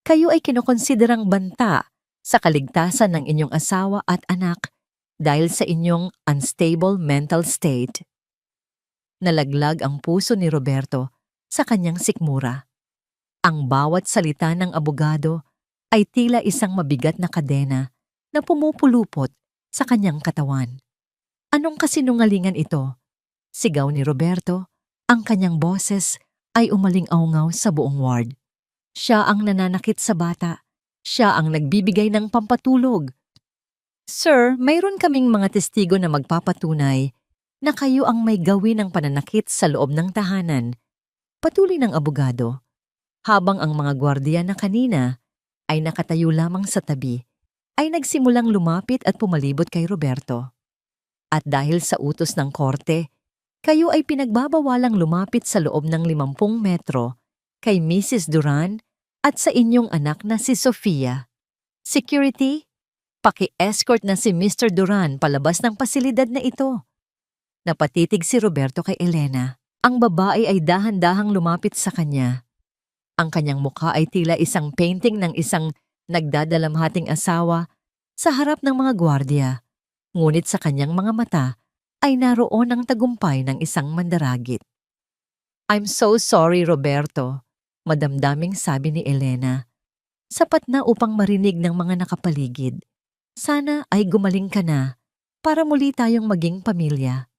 kayo ay kinokonsiderang banta sa kaligtasan ng inyong asawa at anak dahil sa inyong unstable mental state. Nalaglag ang puso ni Roberto sa kanyang sikmura. Ang bawat salita ng abogado ay tila isang mabigat na kadena na pumupulupot sa kanyang katawan. Anong kasinungalingan ito? Sigaw ni Roberto, ang kanyang boses ay umaling-aungaw sa buong ward. Siya ang nananakit sa bata. Siya ang nagbibigay ng pampatulog. Sir, mayroon kaming mga testigo na magpapatunay na kayo ang may gawin ng pananakit sa loob ng tahanan. Patuloy ng abogado, habang ang mga gwardiya na kanina ay nakatayo lamang sa tabi, ay nagsimulang lumapit at pumalibot kay Roberto. At dahil sa utos ng korte, kayo ay pinagbabawalang lumapit sa loob ng 50 metro kay Mrs. Duran at sa inyong anak na si Sofia. Security, paki-escort na si Mr. Duran palabas ng pasilidad na ito. Napatitig si Roberto kay Elena. Ang babae ay dahan-dahang lumapit sa kanya. Ang kanyang mukha ay tila isang painting ng isang nagdadalamhating asawa sa harap ng mga gwardiya. Ngunit sa kanyang mga mata ay naroon ang tagumpay ng isang mandaragit. I'm so sorry, Roberto, madamdaming sabi ni Elena. Sapat na upang marinig ng mga nakapaligid. Sana ay gumaling ka na para muli tayong maging pamilya.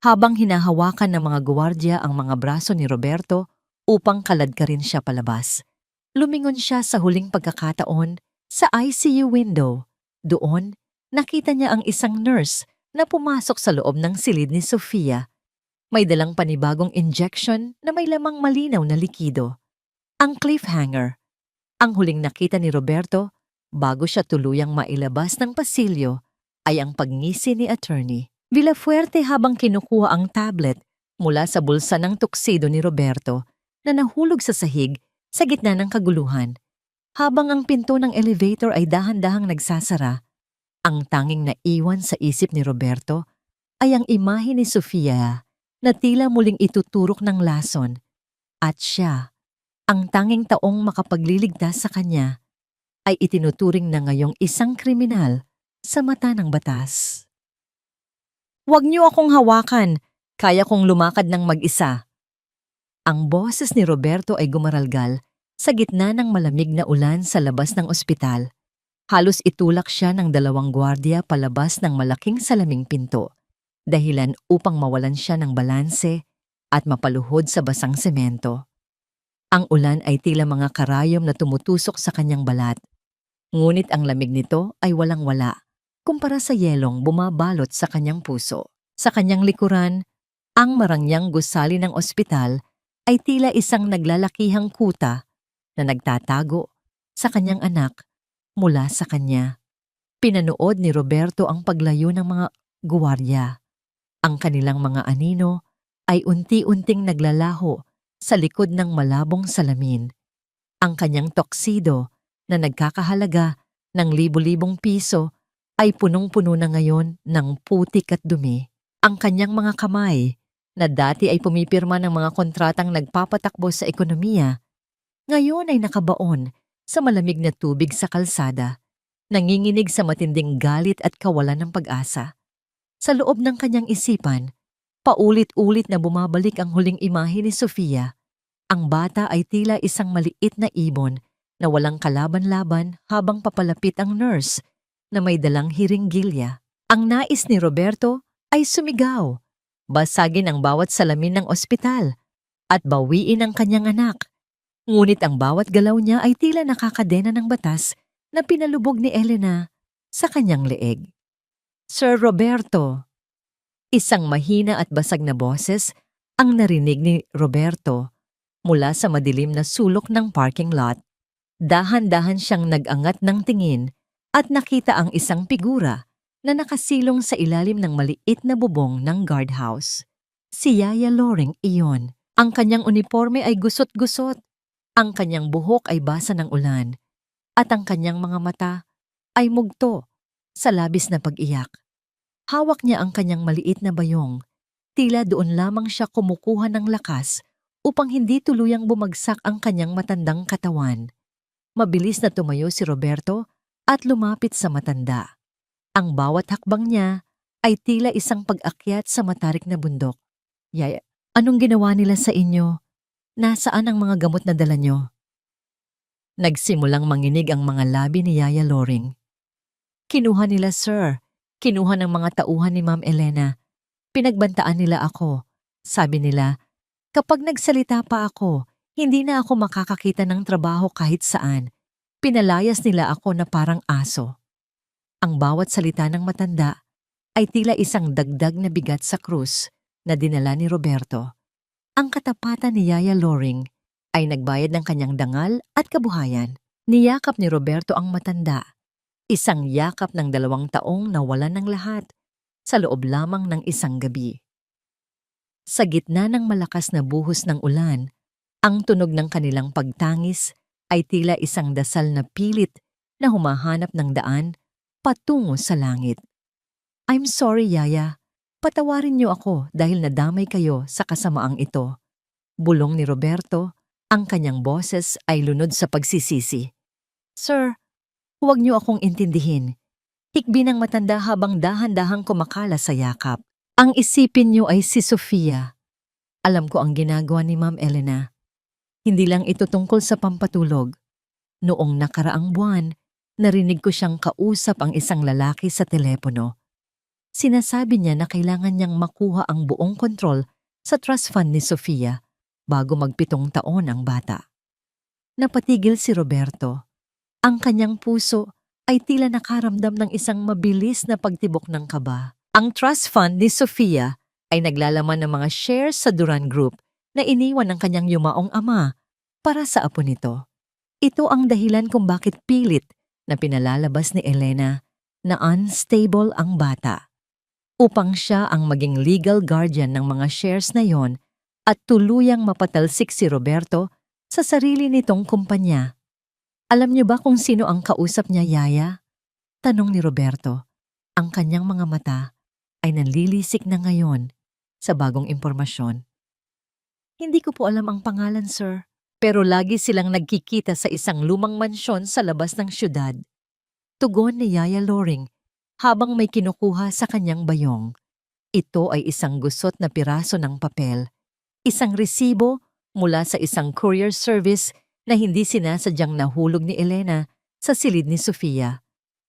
Habang hinahawakan ng mga gwardiya ang mga braso ni Roberto upang kaladkarin siya palabas, lumingon siya sa huling pagkakataon sa ICU window. Doon, nakita niya ang isang nurse na pumasok sa loob ng silid ni Sofia. May dalang panibagong injection na may lamang malinaw na likido. Ang cliffhanger. Ang huling nakita ni Roberto bago siya tuluyang mailabas ng pasilyo ay ang pagngisi ni attorney. Villafuerte habang kinukuha ang tablet mula sa bulsa ng tuxedo ni Roberto na nahulog sa sahig sa gitna ng kaguluhan. Habang ang pinto ng elevator ay dahan-dahang nagsasara, ang tanging naiwan sa isip ni Roberto ay ang imahe ni Sofia na tila muling ituturok ng lason. At siya, ang tanging taong makapagliligtas sa kanya, ay itinuturing na ngayong isang kriminal sa mata ng batas. Huwag niyo akong hawakan, kaya kong lumakad ng mag-isa. Ang boses ni Roberto ay gumaralgal sa gitna ng malamig na ulan sa labas ng ospital. Halos itulak siya ng 2 gwardiya palabas ng malaking salaming pinto, dahilan upang mawalan siya ng balanse at mapaluhod sa basang semento. Ang ulan ay tila mga karayom na tumutusok sa kanyang balat. Ngunit ang lamig nito ay walang-wala kumpara sa yelong bumabalot sa kanyang puso. Sa kanyang likuran, ang marangyang gusali ng ospital ay tila isang naglalakihang kuta na nagtatago sa kanyang anak mula sa kanya. Pinanood ni Roberto ang paglayo ng mga guwardiya. Ang kanilang mga anino ay unti-unting naglalaho sa likod ng malabong salamin. Ang kanyang tuxedo na nagkakahalaga ng libo-libong piso ay punong-puno na ngayon ng putik at dumi. Ang kanyang mga kamay, na dati ay pumipirma ng mga kontratang nagpapatakbo sa ekonomiya, ngayon ay nakabaon sa malamig na tubig sa kalsada, nanginginig sa matinding galit at kawalan ng pag-asa. Sa loob ng kanyang isipan, paulit-ulit na bumabalik ang huling imahe ni Sofia. Ang bata ay tila isang maliit na ibon na walang kalaban-laban habang papalapit ang nurse na may dalang hiringgilya. Ang nais ni Roberto ay sumigaw, basagin ang bawat salamin ng ospital, at bawiin ang kanyang anak. Ngunit ang bawat galaw niya ay tila nakakadena ng batas na pinalubog ni Elena sa kanyang leeg. Sir Roberto. Isang mahina at basag na boses ang narinig ni Roberto mula sa madilim na sulok ng parking lot. Dahan-dahan siyang nag-angat ng tingin at nakita ang isang figura na nakasilong sa ilalim ng maliit na bubong ng guardhouse. Si Yaya Loring iyon. Ang kanyang uniforme ay gusot-gusot. Ang kanyang buhok ay basa ng ulan. At ang kanyang mga mata ay mugto sa labis na pag-iyak. Hawak niya ang kanyang maliit na bayong. Tila doon lamang siya kumukuha ng lakas upang hindi tuluyang bumagsak ang kanyang matandang katawan. Mabilis na tumayo si Roberto at lumapit sa matanda. Ang bawat hakbang niya ay tila isang pag-akyat sa matarik na bundok. Yaya, anong ginawa nila sa inyo? Nasaan ang mga gamot na dala nyo? Nagsimulang manginig ang mga labi ni Yaya Loring. Kinuha nila, sir. Kinuha ng mga tauhan ni Ma'am Elena. Pinagbantaan nila ako. Sabi nila, kapag nagsalita pa ako, hindi na ako makakakita ng trabaho kahit saan. Pinalayas nila ako na parang aso. Ang bawat salita ng matanda ay tila isang dagdag na bigat sa krus na dinala ni Roberto. Ang katapatan ni Yaya Loring ay nagbayad ng kanyang dangal at kabuhayan. Niyakap ni Roberto ang matanda. Isang yakap ng 2 taong nawalan ng lahat sa loob lamang ng isang gabi. Sa gitna ng malakas na buhos ng ulan, ang tunog ng kanilang pagtangis ay tila isang dasal na pilit na humahanap ng daan patungo sa langit. I'm sorry, Yaya. Patawarin niyo ako dahil nadamay kayo sa kasamaang ito. Bulong ni Roberto, ang kanyang boses ay lunod sa pagsisisi. Sir, huwag niyo akong intindihin. Hikbi ng matanda habang dahan-dahang kumakala sa yakap. Ang isipin niyo ay si Sofia. Alam ko ang ginagawa ni Ma'am Elena. Hindi lang ito tungkol sa pampatulog. Noong nakaraang buwan, narinig ko siyang kausap ang isang lalaki sa telepono. Sinasabi niya na kailangan niyang makuha ang buong kontrol sa trust fund ni Sofia bago mag-7 taon ang bata. Napatigil si Roberto. Ang kanyang puso ay tila nakaramdam ng isang mabilis na pagtibok ng kaba. Ang trust fund ni Sofia ay naglalaman ng mga shares sa Duran Group na iniwan ng kanyang yumaong ama para sa apo nito. Ito ang dahilan kung bakit pilit na pinalalabas ni Elena na unstable ang bata. Upang siya ang maging legal guardian ng mga shares na yon at tuluyang mapatalsik si Roberto sa sarili nitong kumpanya. Alam niyo ba kung sino ang kausap niya, Yaya? Tanong ni Roberto. Ang kanyang mga mata ay nanlilisik na ngayon sa bagong impormasyon. Hindi ko po alam ang pangalan, sir. Pero lagi silang nagkikita sa isang lumang mansyon sa labas ng syudad. Tugon ni Yaya Loring habang may kinukuha sa kanyang bayong. Ito ay isang gusot na piraso ng papel. Isang resibo mula sa isang courier service na hindi sinasadyang nahulog ni Elena sa silid ni Sofia.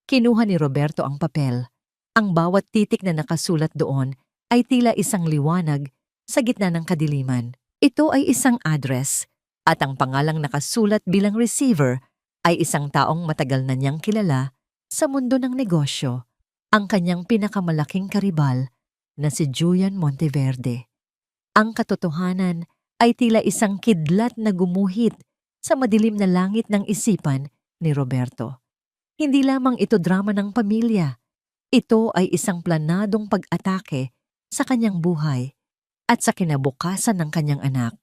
Kinuha ni Roberto ang papel. Ang bawat titik na nakasulat doon ay tila isang liwanag sa gitna ng kadiliman. Ito ay isang address at ang pangalang nakasulat bilang receiver ay isang taong matagal na niyang kilala sa mundo ng negosyo, ang kanyang pinakamalaking karibal na si Julian Monteverde. Ang katotohanan ay tila isang kidlat na gumuhit sa madilim na langit ng isipan ni Roberto. Hindi lamang ito drama ng pamilya. Ito ay isang planadong pag-atake sa kanyang buhay at sa kinabukasan ng kanyang anak.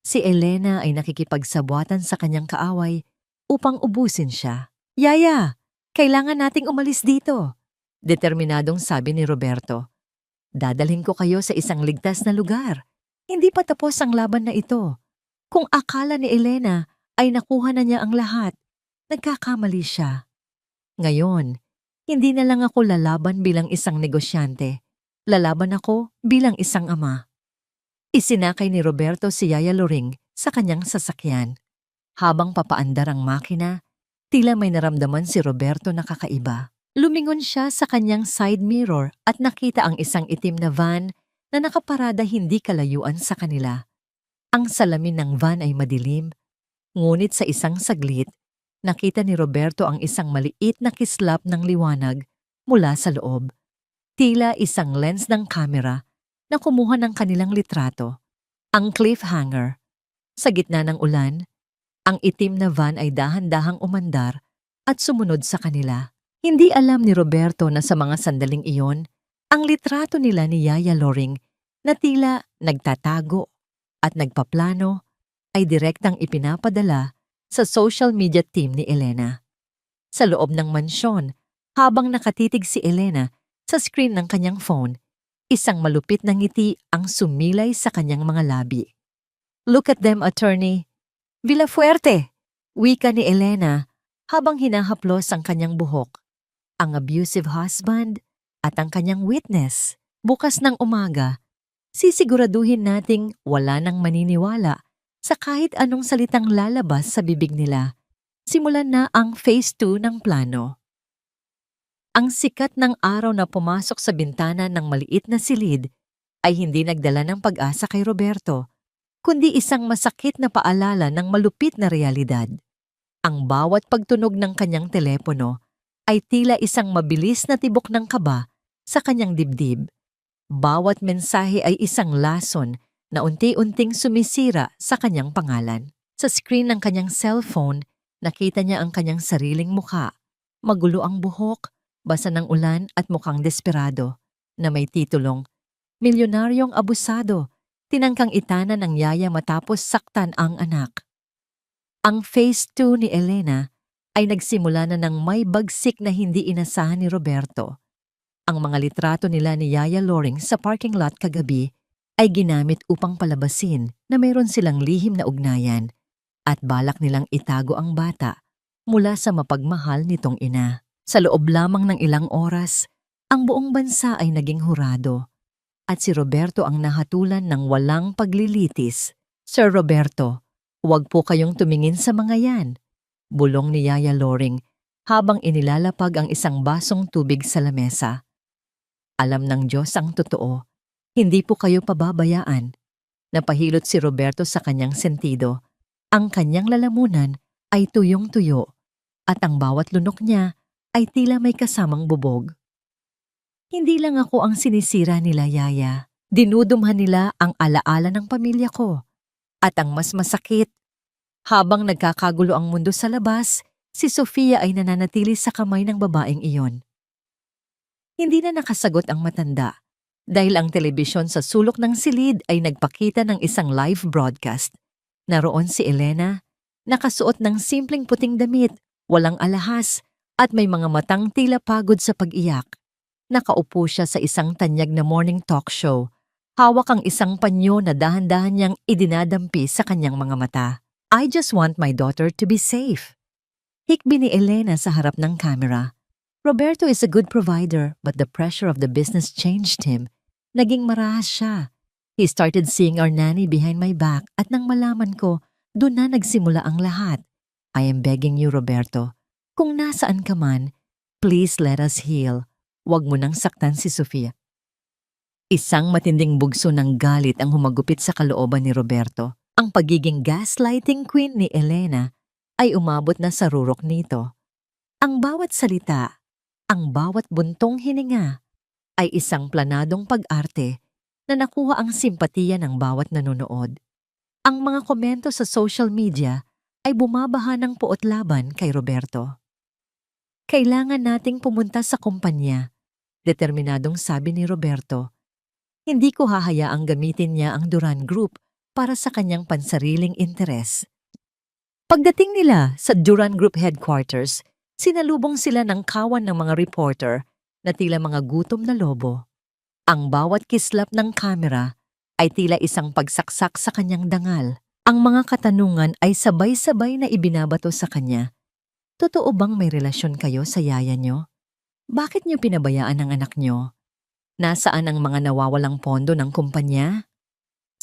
Si Elena ay nakikipagsabwatan sa kanyang kaaway upang ubusin siya. Yaya, kailangan nating umalis dito. Determinadong sabi ni Roberto. Dadalhin ko kayo sa isang ligtas na lugar. Hindi pa tapos ang laban na ito. Kung akala ni Elena ay nakuha na niya ang lahat, nagkakamali siya. Ngayon, hindi na lang ako lalaban bilang isang negosyante. Lalaban ako bilang isang ama. Isinakay ni Roberto si Yaya Loring sa kanyang sasakyan. Habang papaandar ang makina, tila may naramdaman si Roberto na kakaiba. Lumingon siya sa kanyang side mirror at nakita ang isang itim na van na nakaparada hindi kalayuan sa kanila. Ang salamin ng van ay madilim, ngunit sa isang saglit, nakita ni Roberto ang isang maliit na kislap ng liwanag mula sa loob. Tila isang lens ng kamera na kumuha ng kanilang litrato. Ang cliffhanger. Sa gitna ng ulan, ang itim na van ay dahan-dahang umandar at sumunod sa kanila. Hindi alam ni Roberto na sa mga sandaling iyon, ang litrato nila ni Yaya Loring na tila nagtatago at nagpaplano ay direktang ipinapadala sa social media team ni Elena. Sa loob ng mansyon, habang nakatitig si Elena sa screen ng kanyang phone, isang malupit na ngiti ang sumilay sa kanyang mga labi. Look at them, attorney. Villafuerte! Wika ni Elena habang hinahaplos ang kanyang buhok, ang abusive husband at ang kanyang witness. Bukas ng umaga, sisiguraduhin nating wala nang maniniwala sa kahit anong salitang lalabas sa bibig nila. Simulan na ang phase 2 ng plano. Ang sikat ng araw na pumasok sa bintana ng maliit na silid ay hindi nagdala ng pag-asa kay Roberto, kundi isang masakit na paalala ng malupit na realidad. Ang bawat pagtunog ng kanyang telepono ay tila isang mabilis na tibok ng kaba sa kanyang dibdib. Bawat mensahe ay isang lason na unti-unting sumisira sa kanyang pangalan. Sa screen ng kanyang cellphone, nakita niya ang kanyang sariling mukha. Magulo ang buhok, basa ng ulan at mukhang desperado, na may titulong, "Milyonaryong abusado, tinangkang itana ng yaya matapos saktan ang anak." Ang phase 2 ni Elena ay nagsimula na ng may bagsik na hindi inasahan ni Roberto. Ang mga litrato nila ni Yaya Loring sa parking lot kagabi ay ginamit upang palabasin na mayroon silang lihim na ugnayan at balak nilang itago ang bata mula sa mapagmahal nitong ina. Sa loob lamang ng ilang oras, ang buong bansa ay naging hurado at si Roberto ang nahatulan ng walang paglilitis. "Sir Roberto, huwag po kayong tumingin sa mga yan," bulong ni Yaya Loring habang inilalapag ang isang basong tubig sa lamesa. "Alam ng Diyos ang totoo, hindi po kayo pababayaan." Napahilot si Roberto sa kanyang sentido. Ang kanyang lalamunan ay tuyong-tuyo at ang bawat lunok niya ay tila may kasamang bubog. "Hindi lang ako ang sinisira nila, Yaya. Dinudumhan nila ang alaala ng pamilya ko. At ang mas masakit, habang nagkakagulo ang mundo sa labas, si Sofia ay nananatili sa kamay ng babaeng iyon." Hindi na nakasagot ang matanda dahil ang telebisyon sa sulok ng silid ay nagpakita ng isang live broadcast. Naroon si Elena, nakasuot ng simpleng puting damit, walang alahas at may mga matang tila pagod sa pag-iyak. Nakaupo siya sa isang tanyag na morning talk show. Hawak ang isang panyo na dahan-dahan niyang idinadampi sa kanyang mga mata. "I just want my daughter to be safe." Hikbi ni Elena sa harap ng camera. Roberto is a good provider, but the pressure of the business changed him. Naging marahas siya. He started seeing our nanny behind my back at nang malaman ko, doon na nagsimula ang lahat. "I am begging you, Roberto, kung nasaan ka man, please let us heal. Huwag mo nang saktan si Sofia." Isang matinding bugso ng galit ang humagupit sa kalooban ni Roberto. Ang pagiging gaslighting queen ni Elena ay umabot na sa rurok nito. Ang bawat salita, ang bawat buntong hininga ay isang planadong pag-arte na nakuha ang simpatiya ng bawat nanonood. Ang mga komento sa social media ay bumabaha ng puot laban kay Roberto. "Kailangan nating pumunta sa kumpanya," determinadong sabi ni Roberto. "Hindi ko hahayaang gamitin niya ang Duran Group para sa kanyang pansariling interes." Pagdating nila sa Duran Group headquarters, sinalubong sila ng kawan ng mga reporter na tila mga gutom na lobo. Ang bawat kislap ng kamera ay tila isang pagsaksak sa kanyang dangal. Ang mga katanungan ay sabay-sabay na ibinabato sa kanya. "Totoo bang may relasyon kayo sa yaya nyo? Bakit nyo pinabayaan ang anak nyo? Nasaan ang mga nawawalang pondo ng kumpanya?"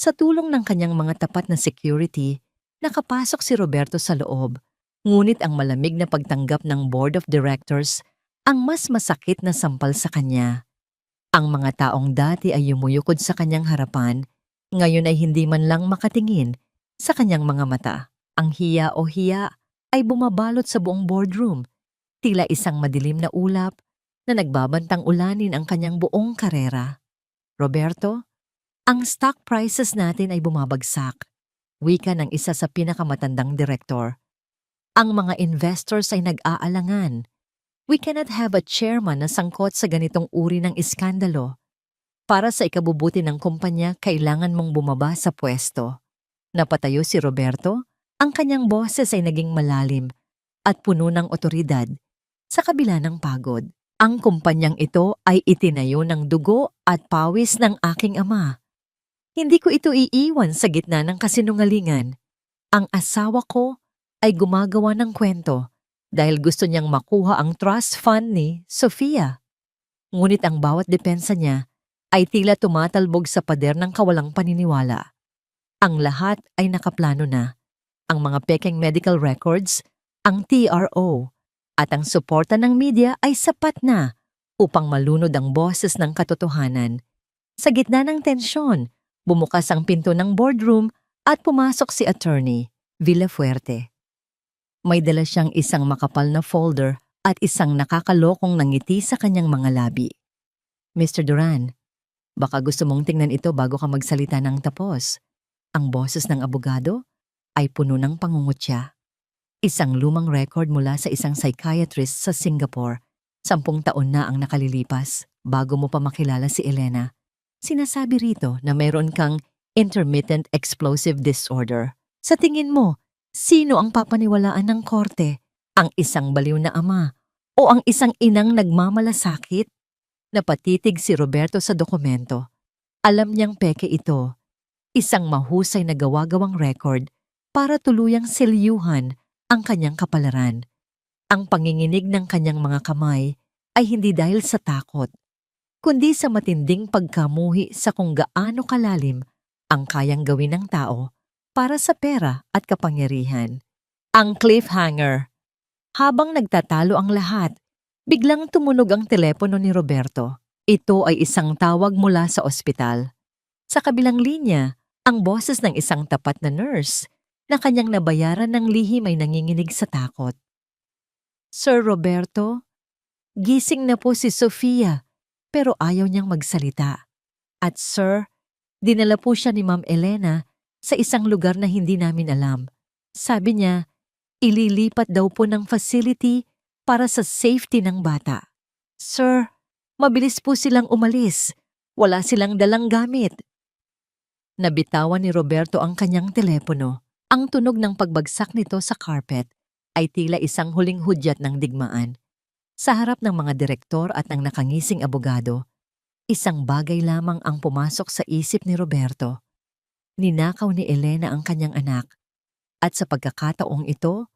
Sa tulong ng kanyang mga tapat na security, nakapasok si Roberto sa loob. Ngunit ang malamig na pagtanggap ng board of directors ang mas masakit na sampal sa kanya. Ang mga taong dati ay yumuyukod sa kanyang harapan, ngayon ay hindi man lang makatingin sa kanyang mga mata. Ang hiya o hiya ay bumabalot sa buong boardroom, tila isang madilim na ulap na nagbabantang ulanin ang kanyang buong karera. "Roberto, ang stock prices natin ay bumabagsak," wika ng isa sa pinakamatandang direktor. "Ang mga investors ay nag-aalangan. We cannot have a chairman na sangkot sa ganitong uri ng iskandalo. Para sa ikabubuti ng kumpanya, kailangan mong bumaba sa pwesto." Napatayo si Roberto, ang kanyang boses ay naging malalim at puno ng otoridad. Sa kabila ng pagod, "Ang kumpanyang ito ay itinayo ng dugo at pawis ng aking ama. Hindi ko ito iiwan sa gitna ng kasinungalingan. Ang asawa ko ay gumagawa ng kwento dahil gusto niyang makuha ang trust fund ni Sofia. Ngunit ang bawat depensa niya ay tila tumatalbog sa pader ng kawalang paniniwala. Ang lahat ay nakaplano na. Ang mga pekeng medical records, ang TRO, at ang suporta ng media ay sapat na upang malunod ang boses ng katotohanan. Sa gitna ng tensyon, bumukas ang pinto ng boardroom at pumasok si Attorney Villafuerte. May dala siyang isang makapal na folder at isang nakakalokong nangiti sa kanyang mga labi. Mr. Duran, baka gusto mong tingnan ito bago ka magsalita ng tapos. Ang boses ng abogado ay puno ng pangungutya. Isang lumang record mula sa isang psychiatrist sa Singapore. 10 taon na ang nakalilipas bago mo pa makilala si Elena. Sinasabi rito na mayroon kang intermittent explosive disorder. Sa tingin mo, sino ang papaniwalaan ng korte? Ang isang baliw na ama o ang isang inang nagmamalasakit? Napatitig si Roberto sa dokumento. Alam niyang peke ito. Isang mahusay na gawa-gawang record para tuluyang selyuhan ang kanyang kapalaran. Ang panginginig ng kanyang mga kamay ay hindi dahil sa takot, kundi sa matinding pagkamuhi sa kung gaano kalalim ang kayang gawin ng tao para sa pera at kapangyarihan. Ang cliffhanger. Habang nagtatalo ang lahat, biglang tumunog ang telepono ni Roberto. Ito ay isang tawag mula sa ospital. Sa kabilang linya, ang boses ng isang tapat na nurse na kanyang nabayaran ng lihim ay nanginginig sa takot. Sir Roberto, gising na po si Sofia pero ayaw niyang magsalita. At sir, dinala po siya ni Ma'am Elena sa isang lugar na hindi namin alam. Sabi niya, ililipat daw po ng facility para sa safety ng bata. Sir, mabilis po silang umalis. Wala silang dalang gamit. Nabitawan ni Roberto ang kanyang telepono. Ang tunog ng pagbagsak nito sa carpet ay tila isang huling hudyat ng digmaan. Sa harap ng mga direktor at ng nakangising abogado, isang bagay lamang ang pumasok sa isip ni Roberto. Ninakaw ni Elena ang kanyang anak. At sa pagkakataong ito,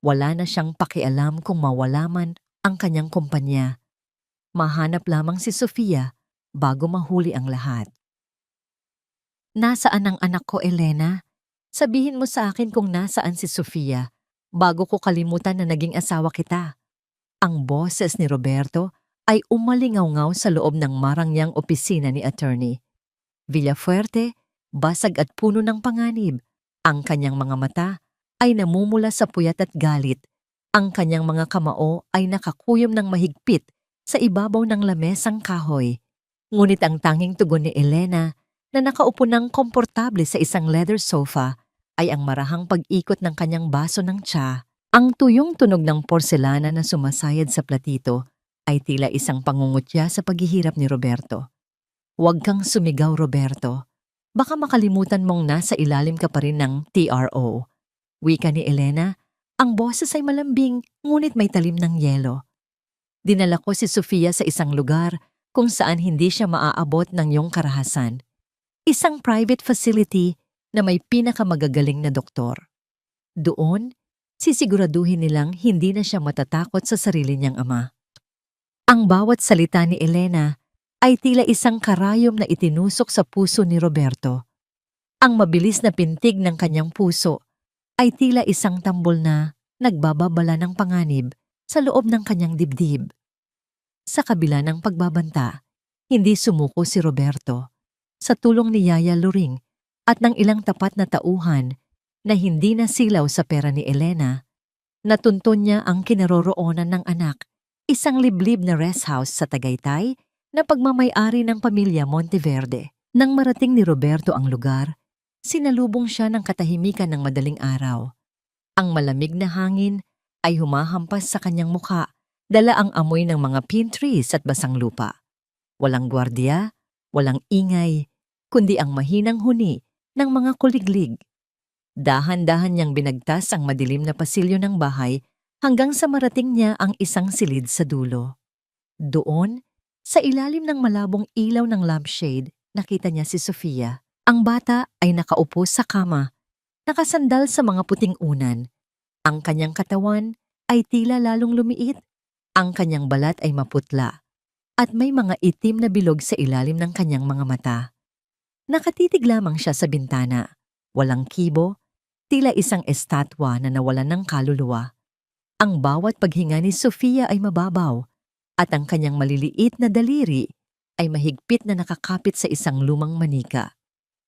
wala na siyang pakialam kung mawala man ang kanyang kumpanya. Mahanap lamang si Sofia bago mahuli ang lahat. Nasaan ang anak ko, Elena? Sabihin mo sa akin kung nasaan si Sofia bago ko kalimutan na naging asawa kita. Ang boses ni Roberto ay umalingaw-ngaw sa loob ng marangyang opisina ni Attorney Villafuerte, basag at puno ng panganib. Ang kanyang mga mata ay namumula sa puyat at galit. Ang kanyang mga kamao ay nakakuyom ng mahigpit sa ibabaw ng lamesang kahoy. Ngunit ang tanging tugon ni Elena na nakaupo ng komportable sa isang leather sofa ay ang marahang pag-ikot ng kanyang baso ng tsa. Ang tuyong tunog ng porselana na sumasayad sa platito ay tila isang pangungutya sa paghihirap ni Roberto. Huwag kang sumigaw, Roberto. Baka makalimutan mong nasa ilalim ka pa rin ng TRO. Wika ni Elena, ang boses ay malambing ngunit may talim ng yelo. Dinala ko si Sofia sa isang lugar kung saan hindi siya maaabot ng iyong karahasan. Isang private facility na may pinakamagagaling na doktor. Doon, sisiguraduhin nilang hindi na siya matatakot sa sarili niyang ama. Ang bawat salita ni Elena ay tila isang karayom na itinusok sa puso ni Roberto. Ang mabilis na pintig ng kanyang puso ay tila isang tambol na nagbababala ng panganib sa loob ng kanyang dibdib. Sa kabila ng pagbabanta, hindi sumuko si Roberto. Sa tulong ni Yaya Luring at ng ilang tapat na tauhan na hindi nasilaw sa pera ni Elena, natuntun niya ang kinaroroonan ng anak, isang liblib na rest house sa Tagaytay na pagmamay-ari ng pamilya Monteverde. Nang marating ni Roberto ang lugar, sinalubong siya ng katahimikan ng madaling araw. Ang malamig na hangin ay humahampas sa kanyang mukha, dala ang amoy ng mga pine trees at basang lupa. Walang gwardiya, walang ingay, kundi ang mahinang huni ng mga kuliglig. Dahan-dahan niyang binagtas ang madilim na pasilyo ng bahay hanggang sa marating niya ang isang silid sa dulo. Doon, sa ilalim ng malabong ilaw ng lampshade, nakita niya si Sofia. Ang bata ay nakaupo sa kama, nakasandal sa mga puting unan. Ang kanyang katawan ay tila lalong lumiit. Ang kanyang balat ay maputla at may mga itim na bilog sa ilalim ng kanyang mga mata. Nakatitig lamang siya sa bintana. Walang kibo, tila isang estatwa na nawalan ng kaluluwa. Ang bawat paghinga ni Sofia ay mababaw at ang kanyang maliliit na daliri ay mahigpit na nakakapit sa isang lumang manika.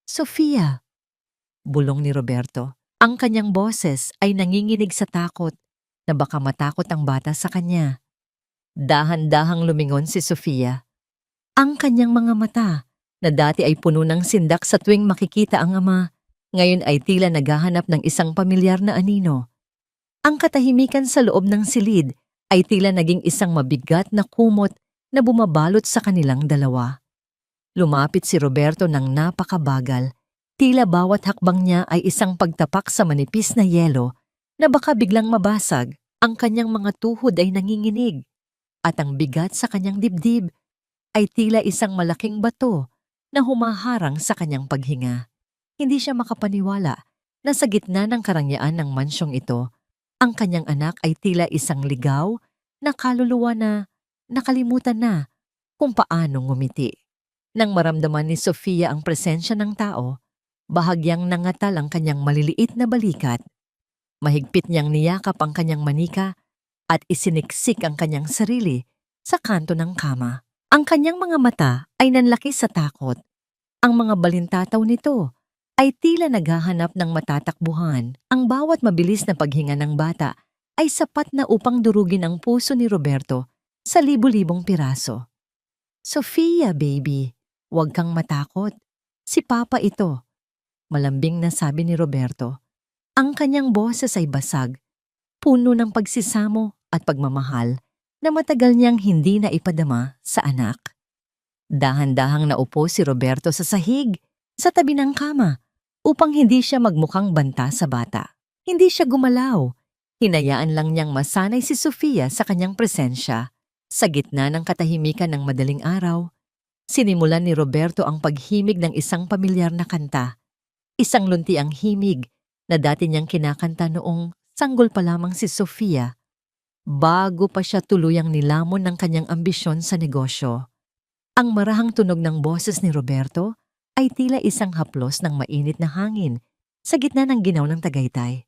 Sofia! Bulong ni Roberto. Ang kanyang boses ay nanginginig sa takot na baka matakot ang bata sa kanya. Dahan-dahang lumingon si Sofia. Ang kanyang mga mata, na dati ay puno ng sindak sa tuwing makikita ang ama, ngayon ay tila naghahanap ng isang pamilyar na anino. Ang katahimikan sa loob ng silid ay tila naging isang mabigat na kumot na bumabalot sa kanilang dalawa. Lumapit si Roberto ng napakabagal, tila bawat hakbang niya ay isang pagtapak sa manipis na yelo na baka biglang mabasag. Ang kanyang mga tuhod ay nanginginig at ang bigat sa kanyang dibdib ay tila isang malaking bato na humaharang sa kanyang paghinga. Hindi siya makapaniwala na sa gitna ng karangyaan ng mansyong ito, ang kanyang anak ay tila isang ligaw na kaluluwa na nakalimutan na kung paano ngumiti. Nang maramdaman ni Sofia ang presensya ng tao, bahagyang nangatal ang kanyang maliliit na balikat. Mahigpit niyang niyakap ang kanyang manika at isiniksik ang kanyang sarili sa kanto ng kama. Ang kanyang mga mata ay nanlaki sa takot. Ang mga balintataw nito ay tila naghahanap ng matatakbuhan. Ang bawat mabilis na paghinga ng bata ay sapat na upang durugin ang puso ni Roberto sa libu-libong piraso. Sofia, baby, huwag kang matakot. Si Papa ito, malambing na sabi ni Roberto. Ang kanyang boses ay basag, puno ng pagsisamo at pagmamahal na matagal niyang hindi na ipadama sa anak. Dahan-dahang naupo si Roberto sa sahig, sa tabi ng kama, upang hindi siya magmukhang banta sa bata. Hindi siya gumalaw. Hinayaan lang niyang masanay si Sofia sa kanyang presensya. Sa gitna ng katahimikan ng madaling araw, sinimulan ni Roberto ang paghimig ng isang pamilyar na kanta. Isang luntiang himig na dati niyang kinakanta noong sanggol pa lamang si Sofia, bago pa siya tuluyang nilamon ng kanyang ambisyon sa negosyo. Ang marahang tunog ng boses ni Roberto ay tila isang haplos ng mainit na hangin sa gitna ng ginaw ng Tagaytay.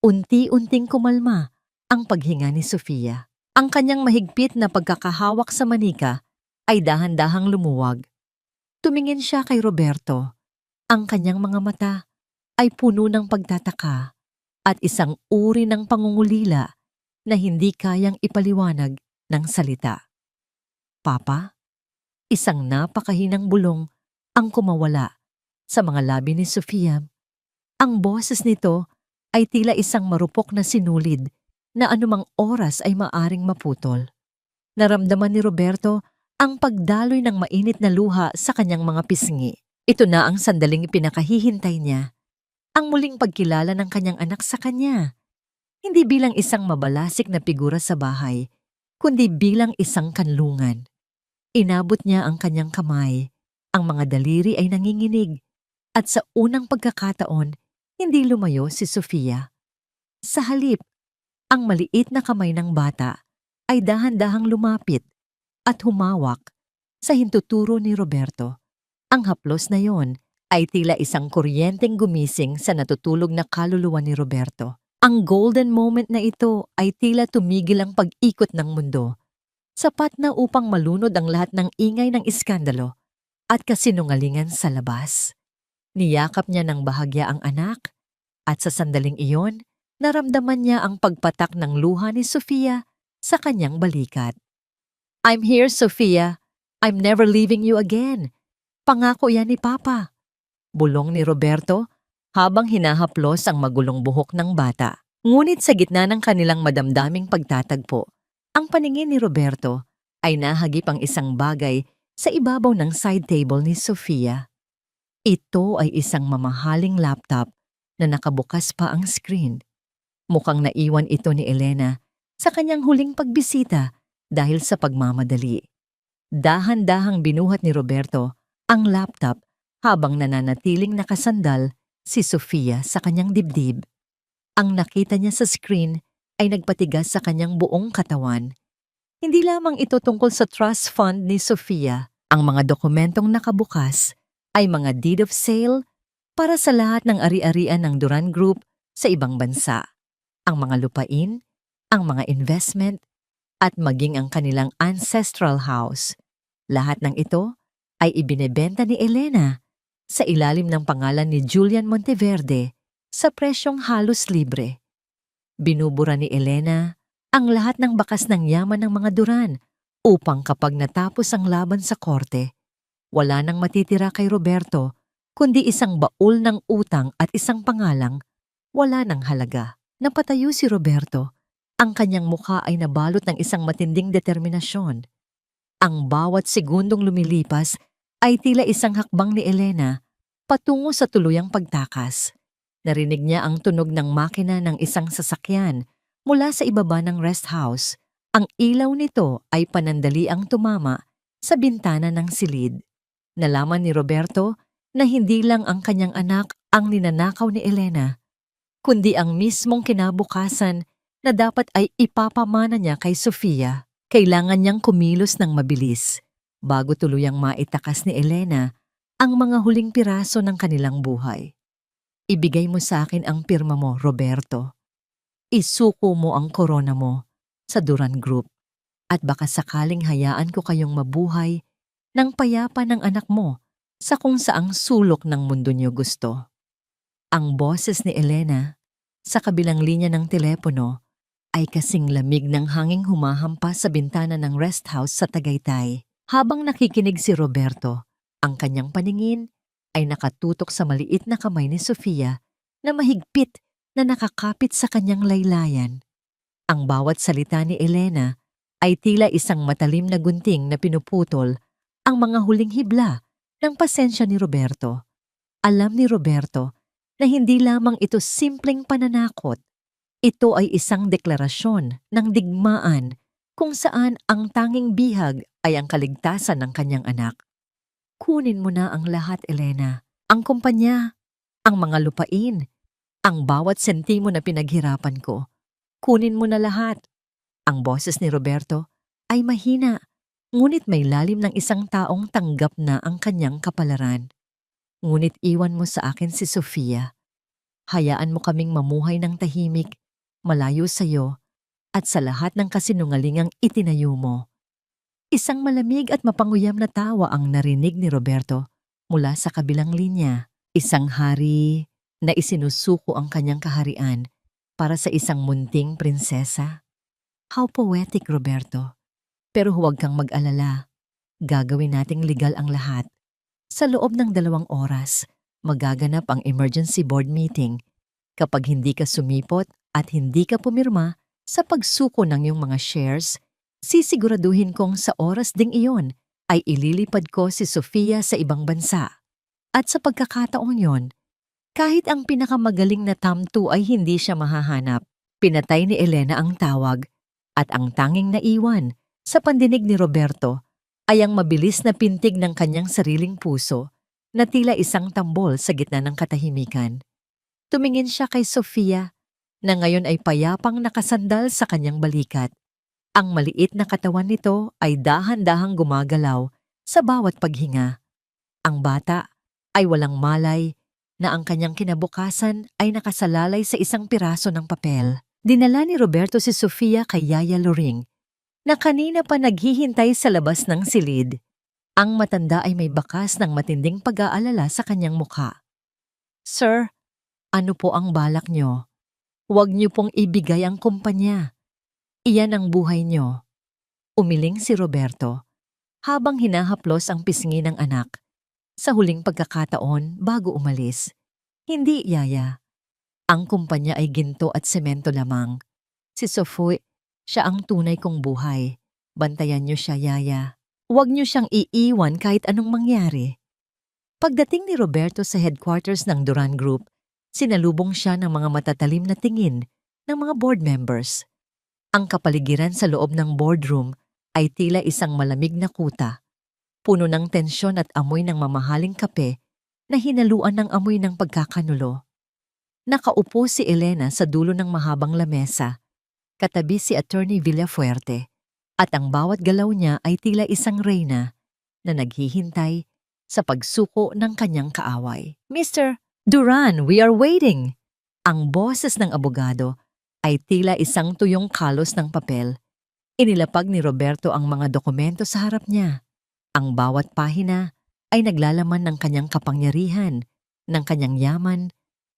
Unti-unting kumalma ang paghinga ni Sofia. Ang kanyang mahigpit na pagkakahawak sa manika ay dahan-dahang lumuwag. Tumingin siya kay Roberto. Ang kanyang mga mata ay puno ng pagtataka at isang uri ng pangungulila na hindi kayang ipaliwanag ng salita. Papa? Isang napakahinang bulong ang kumawala sa mga labi ni Sofia. Ang boses nito ay tila isang marupok na sinulid na anumang oras ay maaring maputol. Naramdaman ni Roberto ang pagdaloy ng mainit na luha sa kanyang mga pisngi. Ito na ang sandaling pinakahihintay niya. Ang muling pagkilala ng kanyang anak sa kanya. Hindi bilang isang mabalasik na figura sa bahay, kundi bilang isang kanlungan. Inabot niya ang kanyang kamay. Ang mga daliri ay nanginginig. At sa unang pagkakataon, hindi lumayo si Sofia. Sa halip, ang maliit na kamay ng bata ay dahan-dahang lumapit at humawak sa hintuturo ni Roberto. Ang haplos na yon ay tila isang kuryenteng gumising sa natutulog na kaluluwa ni Roberto. Ang golden moment na ito ay tila tumigil ang pag-ikot ng mundo. Sapat na upang malunod ang lahat ng ingay ng iskandalo at kasinungalingan sa labas. Niyakap niya ng bahagya ang anak at sa sandaling iyon, naramdaman niya ang pagpatak ng luha ni Sofia sa kanyang balikat. I'm here, Sofia. I'm never leaving you again. Pangako yan ni Papa. Bulong ni Roberto habang hinahaplos ang magulong buhok ng bata. Ngunit sa gitna ng kanilang madamdaming pagtatagpo, ang paningin ni Roberto ay nahagip ang isang bagay sa ibabaw ng side table ni Sofia. Ito ay isang mamahaling laptop na nakabukas pa ang screen. Mukhang naiwan ito ni Elena sa kanyang huling pagbisita dahil sa pagmamadali. Dahan-dahang binuhat ni Roberto ang laptop habang nananatiling nakasandal si Sofia sa kanyang dibdib. Ang nakita niya sa screen ay nagpatigas sa kanyang buong katawan. Hindi lamang ito tungkol sa trust fund ni Sofia. Ang mga dokumentong nakabukas ay mga deed of sale para sa lahat ng ari-arian ng Duran Group sa ibang bansa. Ang mga lupain, ang mga investment, at maging ang kanilang ancestral house. Lahat ng ito ay ibinebenta ni Elena sa ilalim ng pangalan ni Julian Monteverde sa presyong halos libre. Binubura ni Elena ang lahat ng bakas ng yaman ng mga Duran upang kapag natapos ang laban sa korte, wala nang matitira kay Roberto kundi isang baul ng utang at isang pangalang wala ng halaga. Napatayo si Roberto. Ang kanyang mukha ay nabalot ng isang matinding determinasyon. Ang bawat segundong lumilipas ay tila isang hakbang ni Elena patungo sa tuluyang pagtakas. Narinig niya ang tunog ng makina ng isang sasakyan mula sa ibaba ng rest house. Ang ilaw nito ay panandaliang tumama sa bintana ng silid. Nalaman ni Roberto na hindi lang ang kanyang anak ang ninanakaw ni Elena, kundi ang mismong kinabukasan na dapat ay ipapamana niya kay Sofia. Kailangan niyang kumilos ng mabilis bago tuluyang maitakas ni Elena ang mga huling piraso ng kanilang buhay. Ibigay mo sa akin ang pirma mo, Roberto. Isuko mo ang korona mo sa Duran Group at baka sakaling hayaan ko kayong mabuhay ng payapa ng anak mo sa kung saang sulok ng mundo niyo gusto. Ang boses ni Elena sa kabilang linya ng telepono ay kasing lamig ng hanging humahampas sa bintana ng rest house sa Tagaytay. Habang nakikinig si Roberto, ang kanyang paningin ay nakatutok sa maliit na kamay ni Sofia na mahigpit na nakakapit sa kanyang laylayan. Ang bawat salita ni Elena ay tila isang matalim na gunting na pinuputol ang mga huling hibla ng pasensya ni Roberto. Alam ni Roberto na hindi lamang ito simpleng pananakot. Ito ay isang deklarasyon ng digmaan kung saan ang tanging bihag ay ang kaligtasan ng kanyang anak. Kunin mo na ang lahat, Elena. Ang kumpanya, ang mga lupain, ang bawat sentimo na pinaghirapan ko. Kunin mo na lahat. Ang boses ni Roberto ay mahina, ngunit may lalim ng isang taong tanggap na ang kanyang kapalaran. Ngunit iwan mo sa akin si Sofia. Hayaan mo kaming mamuhay ng tahimik, malayo sa iyo, at sa lahat ng kasinungalingang itinayo mo. Isang malamig at mapanguyam na tawa ang narinig ni Roberto mula sa kabilang linya. Isang hari na isinusuko ang kanyang kaharian para sa isang munting prinsesa. How poetic, Roberto. Pero huwag kang mag-alala. Gagawin nating legal ang lahat. Sa loob ng 2 oras, magaganap ang emergency board meeting. Kapag hindi ka sumipot at hindi ka pumirma sa pagsuko ng iyong mga shares, sisiguraduhin kong sa oras ding iyon ay ililipad ko si Sofia sa ibang bansa. At sa pagkakataong yon, kahit ang pinakamagaling na tamto ay hindi siya mahahanap. Pinatay ni Elena ang tawag at ang tanging naiwan sa pandinig ni Roberto ay ang mabilis na pintig ng kanyang sariling puso na tila isang tambol sa gitna ng katahimikan. Tumingin siya kay Sofia na ngayon ay payapang nakasandal sa kanyang balikat. Ang maliit na katawan nito ay dahan-dahang gumagalaw sa bawat paghinga. Ang bata ay walang malay na ang kanyang kinabukasan ay nakasalalay sa isang piraso ng papel. Dinala ni Roberto si Sofia kay Yaya Loring na kanina pa naghihintay sa labas ng silid. Ang matanda ay may bakas ng matinding pag-aalala sa kanyang mukha. Sir, ano po ang balak nyo? Huwag nyo pong ibigay ang kumpanya. Iyan ang buhay nyo. Umiling si Roberto habang hinahaplos ang pisngi ng anak. Sa huling pagkakataon bago umalis. Hindi, Yaya. Ang kumpanya ay ginto at semento lamang. Si Sofoy, siya ang tunay kong buhay. Bantayan niyo siya, Yaya. Huwag niyo siyang iiwan kahit anong mangyari. Pagdating ni Roberto sa headquarters ng Duran Group, sinalubong siya ng mga matatalim na tingin ng mga board members. Ang kapaligiran sa loob ng boardroom ay tila isang malamig na kuta, puno ng tensyon at amoy ng mamahaling kape na hinaluan ng amoy ng pagkakanulo. Nakaupo si Elena sa dulo ng mahabang lamesa, Katabi si Attorney Villafuerte at ang bawat galaw niya ay tila isang reyna na naghihintay sa pagsuko ng kanyang kaaway. Mr. Duran, we are waiting! Ang boses ng abogado ay tila isang tuyong kalos ng papel. Inilapag ni Roberto ang mga dokumento sa harap niya. Ang bawat pahina ay naglalaman ng kanyang kapangyarihan, ng kanyang yaman,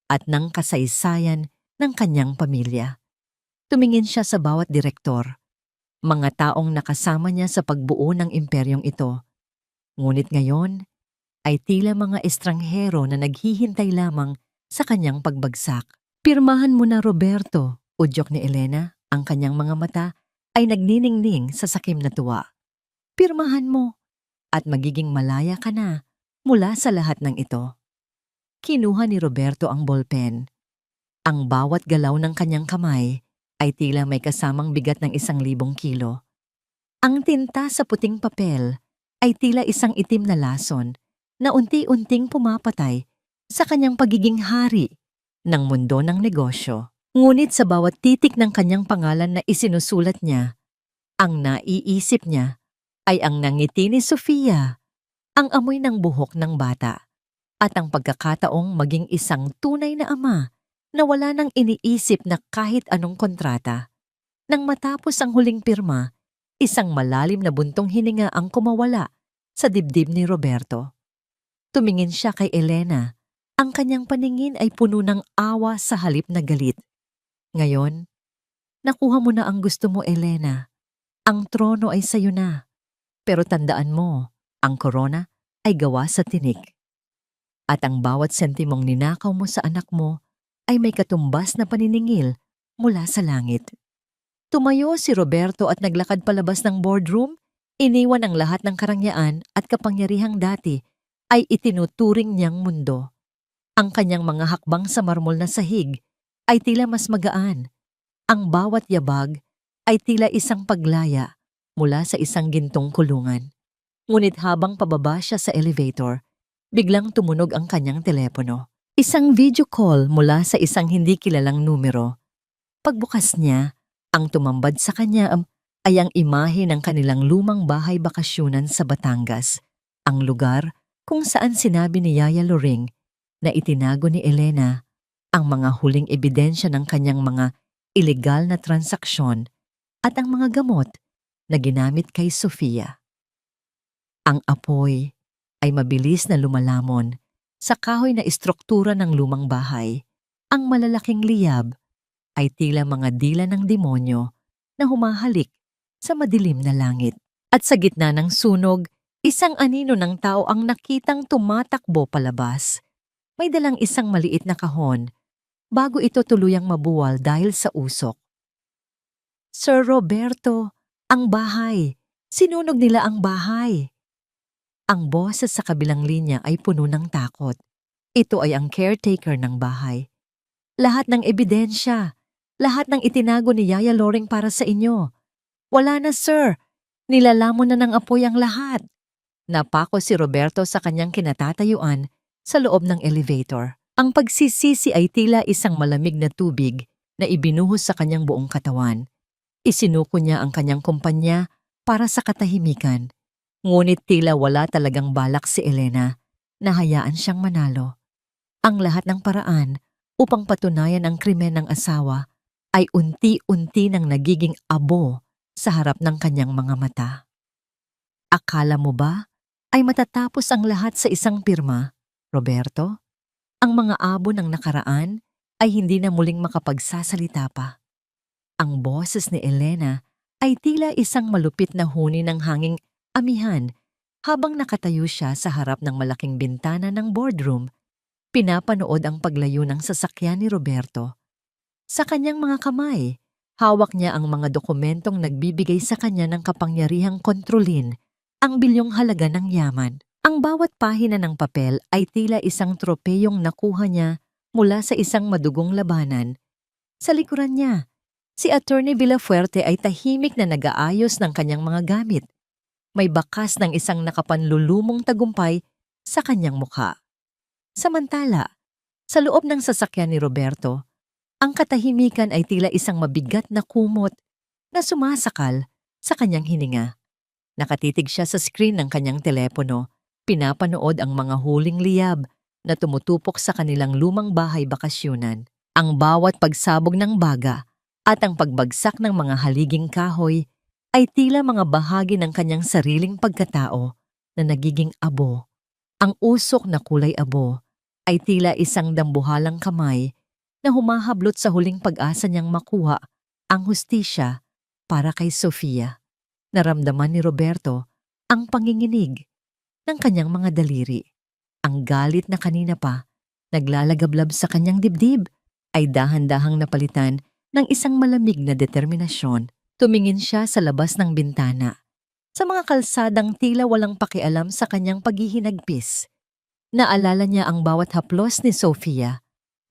at ng kasaysayan ng kanyang pamilya. Tumingin siya sa bawat direktor, mga taong nakasama niya sa pagbuo ng imperyong ito. Ngunit ngayon ay tila mga estranghero na naghihintay lamang sa kanyang pagbagsak. Pirmahan mo na, Roberto, udyok ni Elena. Ang kanyang mga mata ay nagniningning sa sakim na tuwa. Pirmahan mo at magiging malaya ka na mula sa lahat ng ito. Kinuha ni Roberto ang ballpen. Ang bawat galaw ng kanyang kamay ay tila may kasamang bigat ng 1,000 kilo. Ang tinta sa puting papel ay tila isang itim na lason na unti-unting pumapatay sa kanyang pagiging hari ng mundo ng negosyo. Ngunit sa bawat titik ng kanyang pangalan na isinusulat niya, ang naiisip niya ay ang nangiti ni Sofia, ang amoy ng buhok ng bata, at ang pagkakataong maging isang tunay na ama na wala nang iniisip na kahit anong kontrata. Nang matapos ang huling pirma, isang malalim na buntong hininga ang kumawala sa dibdib ni Roberto. Tumingin siya kay Elena. Ang kanyang paningin ay puno ng awa sa halip na galit. Ngayon, nakuha mo na ang gusto mo, Elena. Ang trono ay sayo na. Pero tandaan mo, ang korona ay gawa sa tinik. At ang bawat sentimong ninakaw mo sa anak mo ay may katumbas na paniningil mula sa langit. Tumayo si Roberto at naglakad palabas ng boardroom. Iniwan ang lahat ng karangyaan at kapangyarihang dati ay itinuturing niyang mundo. Ang kanyang mga hakbang sa marmol na sahig ay tila mas magaan. Ang bawat yabag ay tila isang paglaya mula sa isang gintong kulungan. Ngunit habang pababa siya sa elevator, biglang tumunog ang kanyang telepono. Isang video call mula sa isang hindi kilalang numero. Pagbukas niya, ang tumambad sa kanya ay ang imahe ng kanilang lumang bahay bakasyonan sa Batangas, ang lugar kung saan sinabi ni Yaya Loring na itinago ni Elena ang mga huling ebidensya ng kanyang mga ilegal na transaksyon at ang mga gamot na ginamit kay Sofia. Ang apoy ay mabilis na lumalamon sa kahoy na istruktura ng lumang bahay. Ang malalaking liyab ay tila mga dila ng demonyo na humahalik sa madilim na langit. At sa gitna ng sunog, isang anino ng tao ang nakitang tumatakbo palabas. May dalang isang maliit na kahon bago ito tuluyang mabuwal dahil sa usok. Sir Roberto, ang bahay. Sinunog nila ang bahay. Ang boses sa kabilang linya ay puno ng takot. Ito ay ang caretaker ng bahay. Lahat ng ebidensya, lahat ng itinago ni Yaya Loring para sa inyo. Wala na, sir. Nilalamon na ng apoy ang lahat. Napako si Roberto sa kanyang kinatatayuan sa loob ng elevator. Ang pagsisisi ay tila isang malamig na tubig na ibinuhos sa kanyang buong katawan. Isinuko niya ang kanyang kumpanya para sa katahimikan. Ngunit tila wala talagang balak si Elena na hayaan siyang manalo. Ang lahat ng paraan upang patunayan ang krimen ng asawa ay unti-unti nang nagiging abo sa harap ng kanyang mga mata. Akala mo ba ay matatapos ang lahat sa isang pirma, Roberto? Ang mga abo ng nakaraan ay hindi na muling makapagsasalita pa. Ang boses ni Elena ay tila isang malupit na huni ng hanging amihan habang nakatayo siya sa harap ng malaking bintana ng boardroom. Pinapanood ang paglayo ng sasakyan ni Roberto. Sa kanyang mga kamay, hawak niya ang mga dokumentong nagbibigay sa kanya ng kapangyarihang kontrolin ang bilyong halaga ng yaman. Ang bawat pahina ng papel ay tila isang tropeyong nakuha niya mula sa isang madugong labanan. Sa likuran niya, si Attorney Villafuerte ay tahimik na nag-aayos ng kanyang mga gamit. May bakas ng isang nakapanlulumong tagumpay sa kanyang mukha. Samantala, sa loob ng sasakyan ni Roberto, Ang katahimikan ay tila isang mabigat na kumot na sumasakal sa kanyang hininga. Nakatitig siya sa screen ng kanyang telepono, pinapanood ang mga huling liyab na tumutupok sa kanilang lumang bahay bakasyunan. Ang bawat pagsabog ng baga at ang pagbagsak ng mga haliging kahoy ay tila mga bahagi ng kanyang sariling pagkatao na nagiging abo. Ang usok na kulay abo ay tila isang dambuhalang kamay na humahablot sa huling pag-asa niyang makuha ang hustisya para kay Sofia. Naramdaman ni Roberto ang panginginig ng kanyang mga daliri. Ang galit na kanina pa naglalagablab sa kanyang dibdib ay dahan-dahang napalitan ng isang malamig na determinasyon. Tumingin siya sa labas ng bintana, sa mga kalsadang tila walang pakialam sa kanyang paghihinagpis. Naalala niya ang bawat haplos ni Sofia,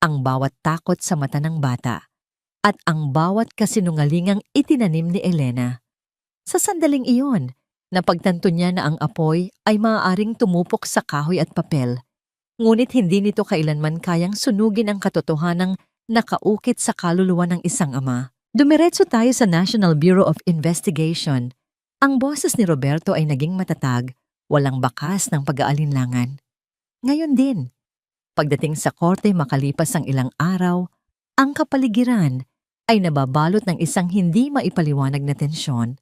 ang bawat takot sa mata ng bata, at ang bawat kasinungalingang itinanim ni Elena. Sa sandaling iyon, napagtanto niya na ang apoy ay maaaring tumupok sa kahoy at papel, ngunit hindi nito kailanman kayang sunugin ang katotohanang nakaukit sa kaluluwa ng isang ama. Dumiretso tayo sa National Bureau of Investigation. Ang boses ni Roberto ay naging matatag, walang bakas ng pag-aalinlangan. Ngayon din, pagdating sa korte makalipas ang ilang araw, ang kapaligiran ay nababalot ng isang hindi maipaliwanag na tensyon.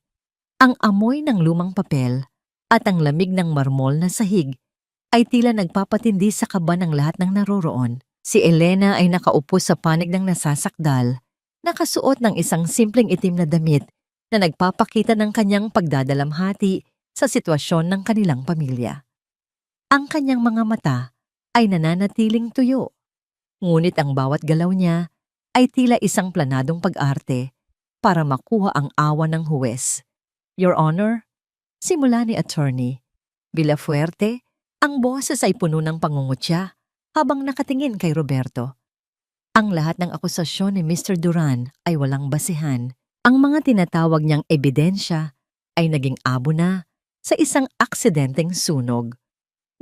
Ang amoy ng lumang papel at ang lamig ng marmol na sahig ay tila nagpapatindi sa kaba ng lahat ng naroroon. Si Elena ay nakaupo sa panig ng nasasakdal, nakasuot ng isang simpleng itim na damit na nagpapakita ng kanyang pagdadalamhati sa sitwasyon ng kanilang pamilya. Ang kanyang mga mata ay nananatiling tuyo, ngunit ang bawat galaw niya ay tila isang planadong pag-arte para makuha ang awa ng huwes. Your Honor, simula ni Attorney Villafuerte, ang boses ay puno ng pangungutya habang nakatingin kay Roberto. Ang lahat ng akusasyon ni Mr. Duran ay walang basihan. Ang mga tinatawag niyang ebidensya ay naging abo na sa isang aksidenteng sunog.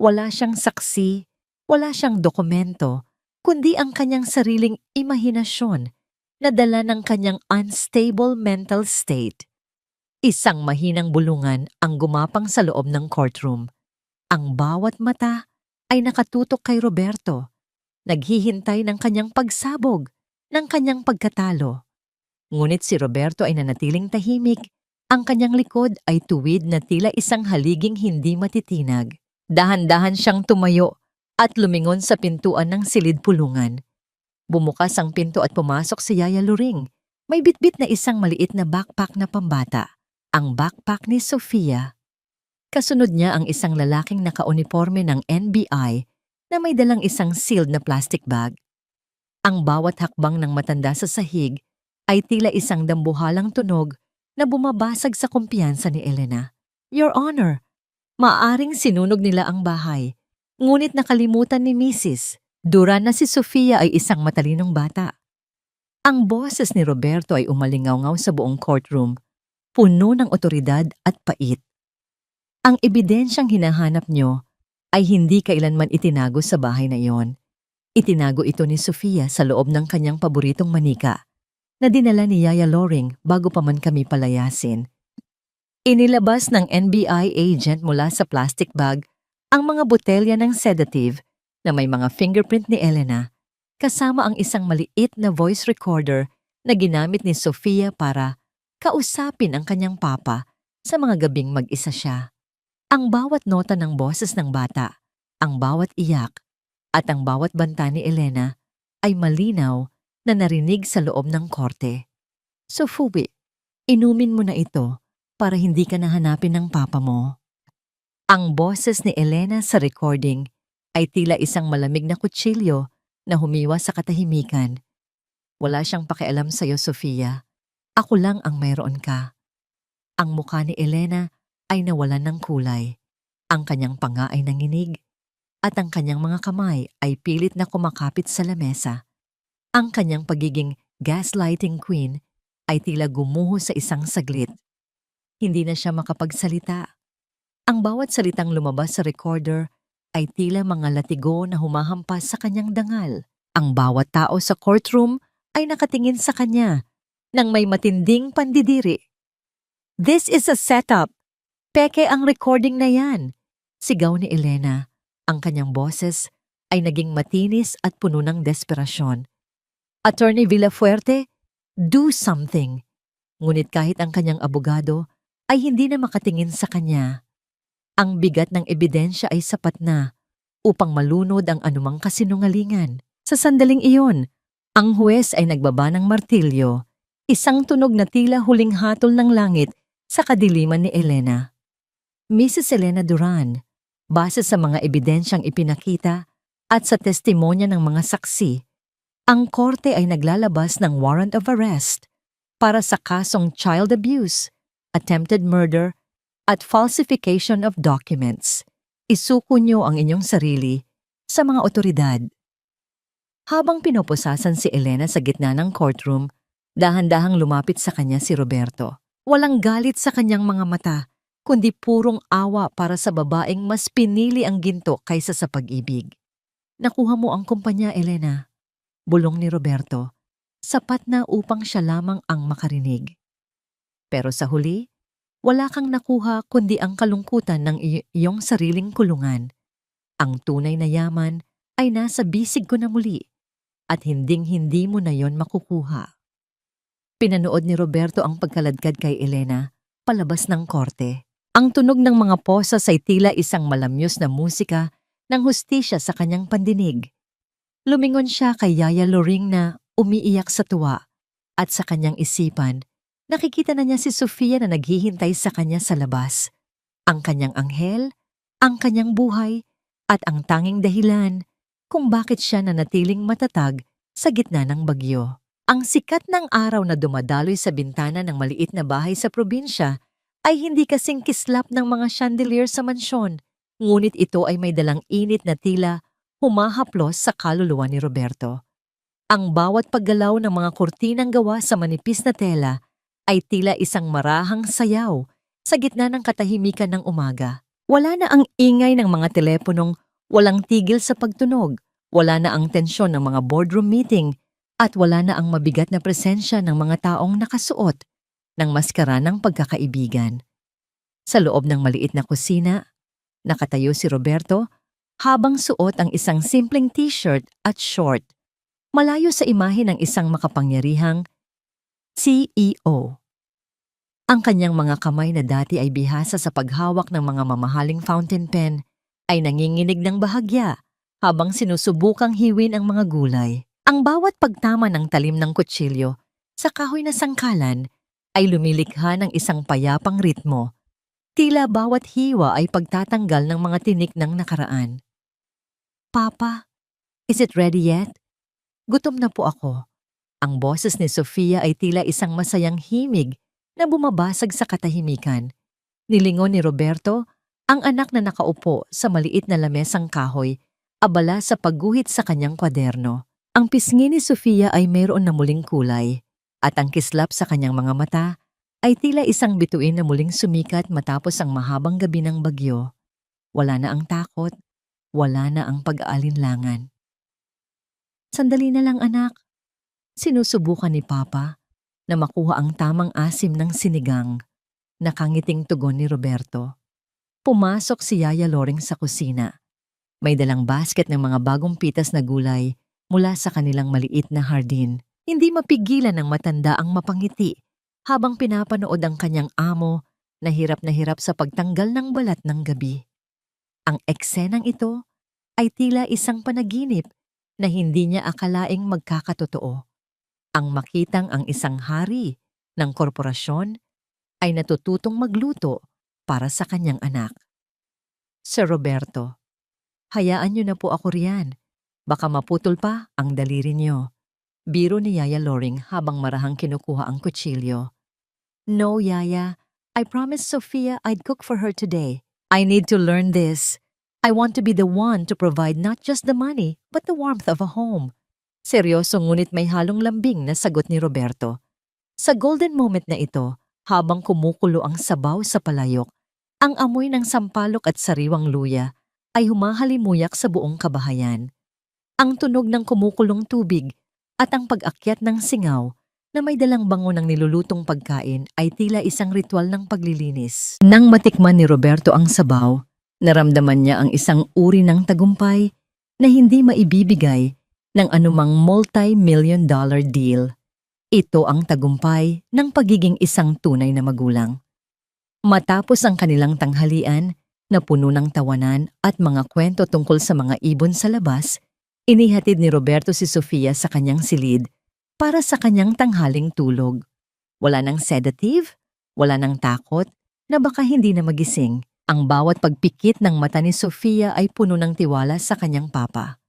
Wala siyang saksi, wala siyang dokumento, kundi ang kanyang sariling imahinasyon na dala ng kanyang unstable mental state. Isang mahinang bulungan ang gumapang sa loob ng courtroom. Ang bawat mata ay nakatutok kay Roberto, naghihintay ng kanyang pagsabog, ng kanyang pagkatalo. Ngunit si Roberto ay nanatiling tahimik, ang kanyang likod ay tuwid na tila isang haliging hindi matitinag. Dahan-dahan siyang tumayo at lumingon sa pintuan ng silid-pulungan. Bumukas ang pinto at pumasok si Yaya Luring. May bitbit na isang maliit na backpack na pambata, ang backpack ni Sofia. Kasunod niya ang isang lalaking nakauniforme ng NBI na may dalang isang sealed na plastic bag. Ang bawat hakbang ng matanda sa sahig ay tila isang dambuhalang tunog na bumabasag sa kumpiyansa ni Elena. Your Honor, maaaring sinunog nila ang bahay, ngunit nakalimutan ni Mrs. Duran na si Sofia ay isang matalinong bata. Ang boses ni Roberto ay umalingaw-ngaw sa buong courtroom, puno ng otoridad at pait. Ang ebidensyang hinahanap niyo ay hindi kailanman itinago sa bahay na iyon. Itinago ito ni Sofia sa loob ng kanyang paboritong manika na dinala ni Yaya Loring bago pa man kami palayasin. Inilabas ng NBI agent mula sa plastic bag ang mga botelya ng sedative na may mga fingerprint ni Elena, kasama ang isang maliit na voice recorder na ginamit ni Sofia para kausapin ang kanyang papa sa mga gabing mag-isa siya. Ang bawat nota ng boses ng bata, ang bawat iyak, at ang bawat banta ni Elena ay malinaw na narinig sa loob ng korte. So Fubi, inumin mo na ito para hindi ka nahanapin ng papa mo. Ang boses ni Elena sa recording ay tila isang malamig na kutsilyo na humiwa sa katahimikan. Wala siyang pakialam sa'yo, Sofia. Ako lang ang mayroon ka. Ang mukha ni Elena ay nawalan ng kulay. Ang kanyang panga ay nanginig at ang kanyang mga kamay ay pilit na kumakapit sa lamesa. Ang kanyang pagiging gaslighting queen ay tila gumuho sa isang saglit. Hindi na siya makapagsalita. Ang bawat salitang lumabas sa recorder ay tila mga latigo na humahampas sa kanyang dangal. Ang bawat tao sa courtroom ay nakatingin sa kanya nang may matinding pandidiri. "This is a setup. Peke ang recording na yan," sigaw ni Elena. Ang kanyang boses ay naging matinis at puno ng desperasyon. "Attorney Villafuerte, do something." Ngunit kahit ang kanyang abogado ay hindi na makatingin sa kanya. Ang bigat ng ebidensya ay sapat na upang malunod ang anumang kasinungalingan. Sa sandaling iyon, ang huwes ay nagbaba ng martilyo, isang tunog na tila huling hatol ng langit sa kadiliman ni Elena. Mrs. Elena Duran, base sa mga ebidensyang ipinakita at sa testimonya ng mga saksi, ang korte ay naglalabas ng warrant of arrest para sa kasong child abuse, attempted murder, at falsification of documents. Isuko niyo ang inyong sarili sa mga otoridad. Habang pinoposasan si Elena sa gitna ng courtroom, dahan-dahang lumapit sa kanya si Roberto. Walang galit sa kanyang mga mata, kundi purong awa para sa babaeng mas pinili ang ginto kaysa sa pag-ibig. "Nakuha mo ang kumpanya, Elena," bulong ni Roberto. Sapat na upang siya lamang ang makarinig. Pero sa huli, wala kang nakuha kundi ang kalungkutan ng iyong sariling kulungan. Ang tunay na yaman ay nasa bisig ko na muli at hinding-hindi mo na yon makukuha. Pinanood ni Roberto ang pagkaladkad kay Elena palabas ng korte. Ang tunog ng mga posas ay tila isang malamyos na musika ng hustisya sa kanyang pandinig. Lumingon siya kay Yaya Loring na umiiyak sa tuwa at sa kanyang isipan, nakikita na niya si Sofia na naghihintay sa kanya sa labas. Ang kanyang anghel, ang kanyang buhay, at ang tanging dahilan kung bakit siya nanatiling matatag sa gitna ng bagyo. Ang sikat ng araw na dumadaloy sa bintana ng maliit na bahay sa probinsya ay hindi kasing kislap ng mga chandelier sa mansyon, ngunit ito ay may dalang init na tila humahaplos sa kaluluwa ni Roberto. Ang bawat paggalaw ng mga kurtinang gawa sa manipis na tela ay tila isang marahang sayaw sa gitna ng katahimikan ng umaga. Wala na ang ingay ng mga teleponong walang tigil sa pagtunog, wala na ang tensyon ng mga boardroom meeting, at wala na ang mabigat na presensya ng mga taong nakasuot ng maskara ng pagkakaibigan. Sa loob ng maliit na kusina, nakatayo si Roberto habang suot ang isang simpleng t-shirt at short, malayo sa imahe ng isang makapangyarihang CEO. Ang kanyang mga kamay na dati ay bihasa sa paghawak ng mga mamahaling fountain pen ay nanginginig ng bahagya habang sinusubukang hiwin ang mga gulay. Ang bawat pagtama ng talim ng kutsilyo sa kahoy na sangkalan ay lumilikha ng isang payapang ritmo. Tila bawat hiwa ay pagtatanggal ng mga tinik ng nakaraan. "Papa, is it ready yet? Gutom na po ako." Ang boses ni Sofia ay tila isang masayang himig na bumabasag sa katahimikan. Nilingon ni Roberto ang anak na nakaupo sa maliit na lamesang kahoy, abala sa pagguhit sa kanyang kwaderno. Ang pisngi ni Sofia ay mayroon na muling kulay, at ang kislap sa kanyang mga mata ay tila isang bituin na muling sumikat matapos ang mahabang gabi ng bagyo. Wala na ang takot, wala na ang pag-aalinlangan. "Sandali na lang, anak." Sinusubukan ni Papa na makuha ang tamang asim ng sinigang. Nakangiting tugon ni Roberto. Pumasok si Yaya Loring sa kusina. May dalang basket ng mga bagong pitas na gulay mula sa kanilang maliit na hardin. Hindi mapigilan ng matanda ang mapangiti habang pinapanood ang kanyang amo na hirap sa pagtanggal ng balat ng gabi. Ang eksenang ito ay tila isang panaginip na hindi niya akalaing magkakatotoo. Ang makitang ang isang hari ng korporasyon ay natututong magluto para sa kanyang anak. "Sir Roberto, hayaan niyo na po ako riyan. Baka maputol pa ang daliri niyo." Biro ni Yaya Loring habang marahang kinukuha ang kutsilyo. "No, Yaya. I promised Sofia I'd cook for her today. I need to learn this. I want to be the one to provide not just the money, but the warmth of a home." Seryoso ngunit may halong lambing na sagot ni Roberto. Sa golden moment na ito, habang kumukulo ang sabaw sa palayok, ang amoy ng sampalok at sariwang luya ay humahalimuyak sa buong kabahayan. Ang tunog ng kumukulong tubig At ang pag-akyat ng singaw na may dalang bango ng nilulutong pagkain ay tila isang ritual ng paglilinis. Nang matikman ni Roberto ang sabaw, naramdaman niya ang isang uri ng tagumpay na hindi maibibigay ng anumang multi-million-dollar deal. Ito ang tagumpay ng pagiging isang tunay na magulang. Matapos ang kanilang tanghalian na puno ng tawanan at mga kwento tungkol sa mga ibon sa labas, inihatid ni Roberto si Sofia sa kanyang silid para sa kanyang tanghaling tulog. Wala ng sedative, wala ng takot na baka hindi na magising. Ang bawat pagpikit ng mata ni Sofia ay puno ng tiwala sa kanyang papa.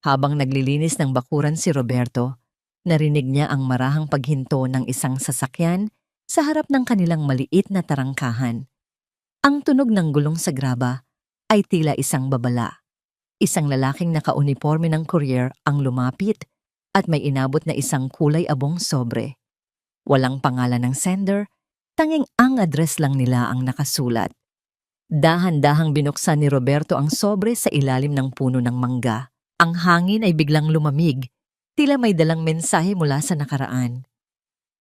Habang naglilinis ng bakuran si Roberto, narinig niya ang marahang paghinto ng isang sasakyan sa harap ng kanilang maliit na tarangkahan. Ang tunog ng gulong sa graba ay tila isang babala. Isang lalaking nakauniporme ng courier ang lumapit at may inabot na isang kulay abong sobre. Walang pangalan ng sender, tanging ang address lang nila ang nakasulat. Dahan-dahang binuksan ni Roberto ang sobre sa ilalim ng puno ng mangga. Ang hangin ay biglang lumamig, tila may dalang mensahe mula sa nakaraan.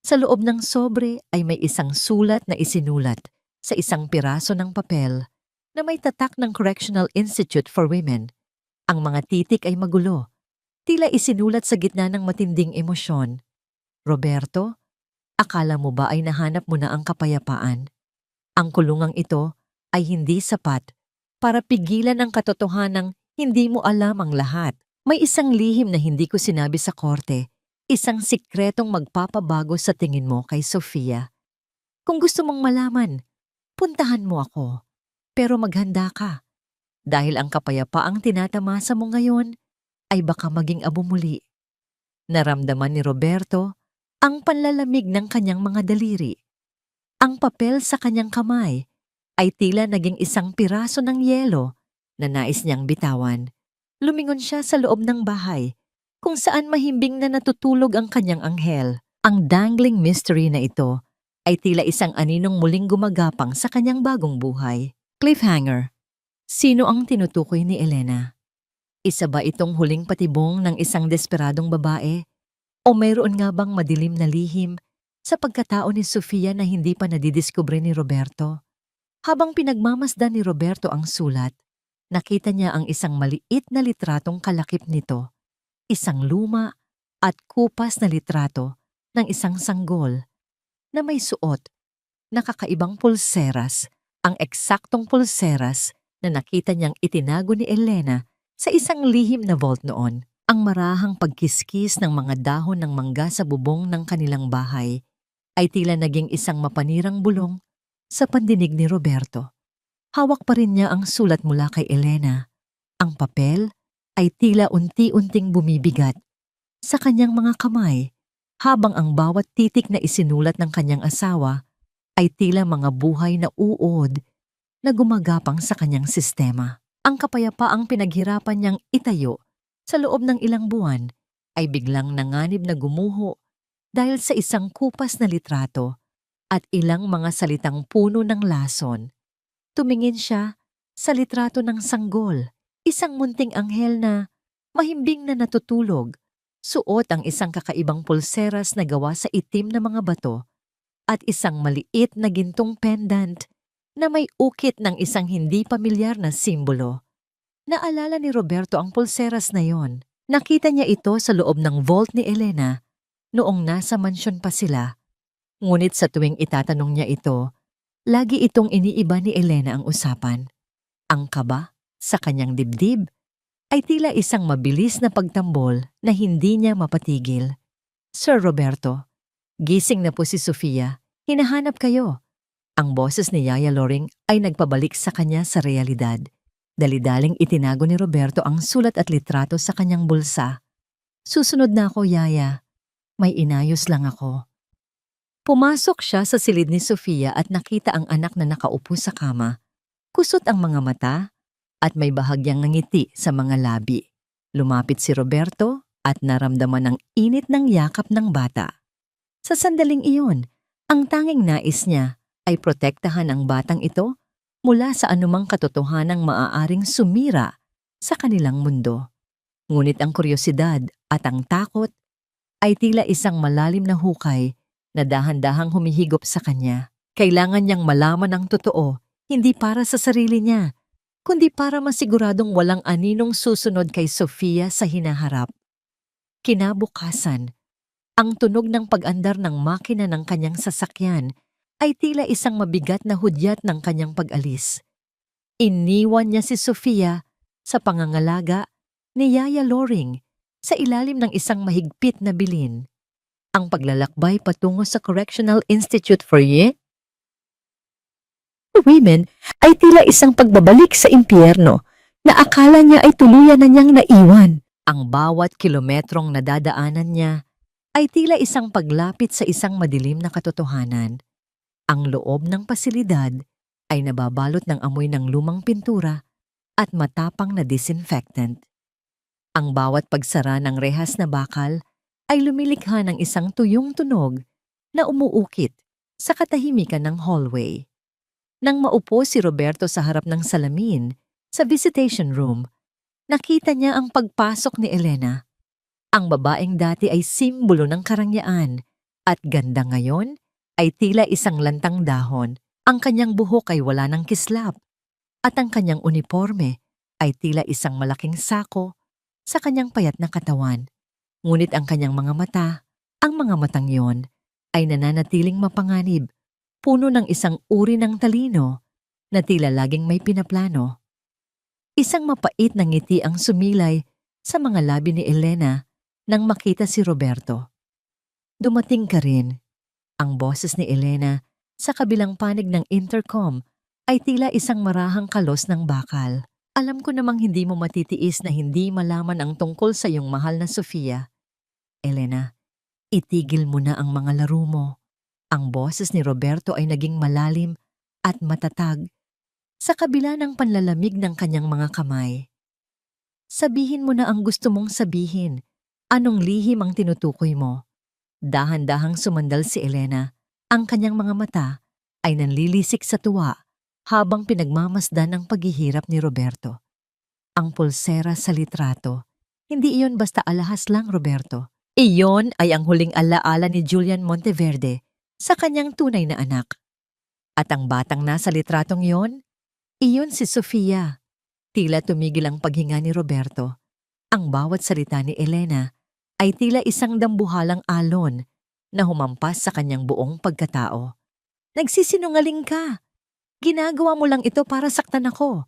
Sa loob ng sobre ay may isang sulat na isinulat sa isang piraso ng papel na may tatak ng Correctional Institute for Women. Ang mga titik ay magulo, tila isinulat sa gitna ng matinding emosyon. Roberto, akala mo ba ay nahanap mo na ang kapayapaan? Ang kulungang ito ay hindi sapat para pigilan ang katotohanang hindi mo alam ang lahat. May isang lihim na hindi ko sinabi sa korte, isang sikretong magpapabago sa tingin mo kay Sofia. Kung gusto mong malaman, puntahan mo ako. Pero maghanda ka. Dahil ang kapayapaang tinatamasa mo ngayon ay baka maging abo muli. Naramdaman ni Roberto ang panlalamig ng kanyang mga daliri. Ang papel sa kanyang kamay ay tila naging isang piraso ng yelo na nais niyang bitawan. Lumingon siya sa loob ng bahay, kung saan mahimbing na natutulog ang kanyang anghel. Ang dangling mystery na ito ay tila isang aninong muling gumagapang sa kanyang bagong buhay. Cliffhanger. Sino ang tinutukoy ni Elena? Isa ba itong huling patibong ng isang desperadong babae? O mayroon nga bang madilim na lihim sa pagkatao ni Sofia na hindi pa nadidiskubre ni Roberto? Habang pinagmamasdan ni Roberto ang sulat, nakita niya ang isang maliit na litratong kalakip nito, isang luma at kupas na litrato ng isang sanggol na may suot na kakaibang pulseras, ang eksaktong pulseras na nakita niyang itinago ni Elena sa isang lihim na vault noon. Ang marahang pagkiskis ng mga dahon ng mangga sa bubong ng kanilang bahay ay tila naging isang mapanirang bulong sa pandinig ni Roberto. Hawak pa rin niya ang sulat mula kay Elena. Ang papel ay tila unti-unting bumibigat sa kanyang mga kamay habang ang bawat titik na isinulat ng kanyang asawa ay tila mga buhay na uod na gumagapang sa kanyang sistema. Ang kapayapaang pinaghirapan niyang itayo sa loob ng ilang buwan ay biglang nanganib na gumuho dahil sa isang kupas na litrato at ilang mga salitang puno ng lason. Tumingin siya sa litrato ng sanggol, isang munting anghel na mahimbing na natutulog. Suot ang isang kakaibang pulseras na gawa sa itim na mga bato at isang maliit na gintong pendant na may ukit ng isang hindi pamilyar na simbolo. Naalala ni Roberto ang pulseras na yon. Nakita niya ito sa loob ng vault ni Elena noong nasa mansyon pa sila. Ngunit sa tuwing itatanong niya ito, lagi itong iniiba ni Elena ang usapan. Ang kaba sa kanyang dibdib ay tila isang mabilis na pagtambol na hindi niya mapatigil. Sir Roberto, gising na po si Sofia. Hinahanap kayo. Ang boses ni Yaya Loring ay nagpabalik sa kanya sa realidad. Dali-daling itinago ni Roberto ang sulat at litrato sa kanyang bulsa. Susunod na ako, Yaya. May inayos lang ako. Pumasok siya sa silid ni Sofia at nakita ang anak na nakaupo sa kama. Kusot ang mga mata at may bahagyang ngiti sa mga labi. Lumapit si Roberto at naramdaman ang init ng yakap ng bata. Sa sandaling iyon, ang tanging nais niya ay protektahan ang batang ito mula sa anumang katotohanang maaaring sumira sa kanilang mundo. Ngunit ang kuryosidad at ang takot ay tila isang malalim na hukay na dahan-dahang humihigop sa kanya. Kailangan niyang malaman ang totoo, hindi para sa sarili niya, kundi para masiguradong walang aninong susunod kay Sofia sa hinaharap. Kinabukasan, ang tunog ng pag-andar ng makina ng kanyang sasakyan ay tila isang mabigat na hudyat ng kanyang pag-alis. Iniwan niya si Sofia sa pangangalaga ni Yaya Loring sa ilalim ng isang mahigpit na bilin. Ang paglalakbay patungo sa Correctional Institute for Women ay tila isang pagbabalik sa impyerno na akala niya ay tuluyan na niyang naiwan. Ang bawat kilometrong nadadaanan niya ay tila isang paglapit sa isang madilim na katotohanan. Ang loob ng pasilidad ay nababalot ng amoy ng lumang pintura at matapang na disinfectant. Ang bawat pagsara ng rehas na bakal ay lumilikha ng isang tuyong tunog na umuukit sa katahimikan ng hallway. Nang maupo si Roberto sa harap ng salamin sa visitation room, nakita niya ang pagpasok ni Elena. Ang babaeng dati ay simbolo ng karangyaan at ganda ngayon ay tila isang lantang dahon. Ang kanyang buhok ay wala ng kislap at ang kanyang uniforme ay tila isang malaking sako sa kanyang payat na katawan. Ngunit ang kanyang mga mata, ang mga matang yon, ay nananatiling mapanganib, puno ng isang uri ng talino na tila laging may pinaplano. Isang mapait na ngiti ang sumilay sa mga labi ni Elena nang makita si Roberto. Dumating ka rin. Ang boses ni Elena sa kabilang panig ng intercom ay tila isang marahang kalos ng bakal. Alam ko namang hindi mo matitiis na hindi malaman ang tungkol sa iyong mahal na Sofia. Elena, itigil mo na ang mga laro mo. Ang boses ni Roberto ay naging malalim at matatag sa kabila ng panlalamig ng kanyang mga kamay. Sabihin mo na ang gusto mong sabihin. Anong lihim ang tinutukoy mo? Dahan-dahang sumandal si Elena. Ang kanyang mga mata ay nanlilisik sa tuwa habang pinagmamasdan ang paghihirap ni Roberto. Ang pulsera sa litrato, hindi iyon basta alahas lang, Roberto. Iyon ay ang huling alaala ni Julian Monteverde sa kanyang tunay na anak. At ang batang nasa litratong iyon si Sofia. Tila tumigil ang paghinga ni Roberto. Ang bawat salita ni Elena ay tila isang dambuhalang alon na humampas sa kanyang buong pagkatao. Nagsisinungaling ka. Ginagawa mo lang ito para saktan ako.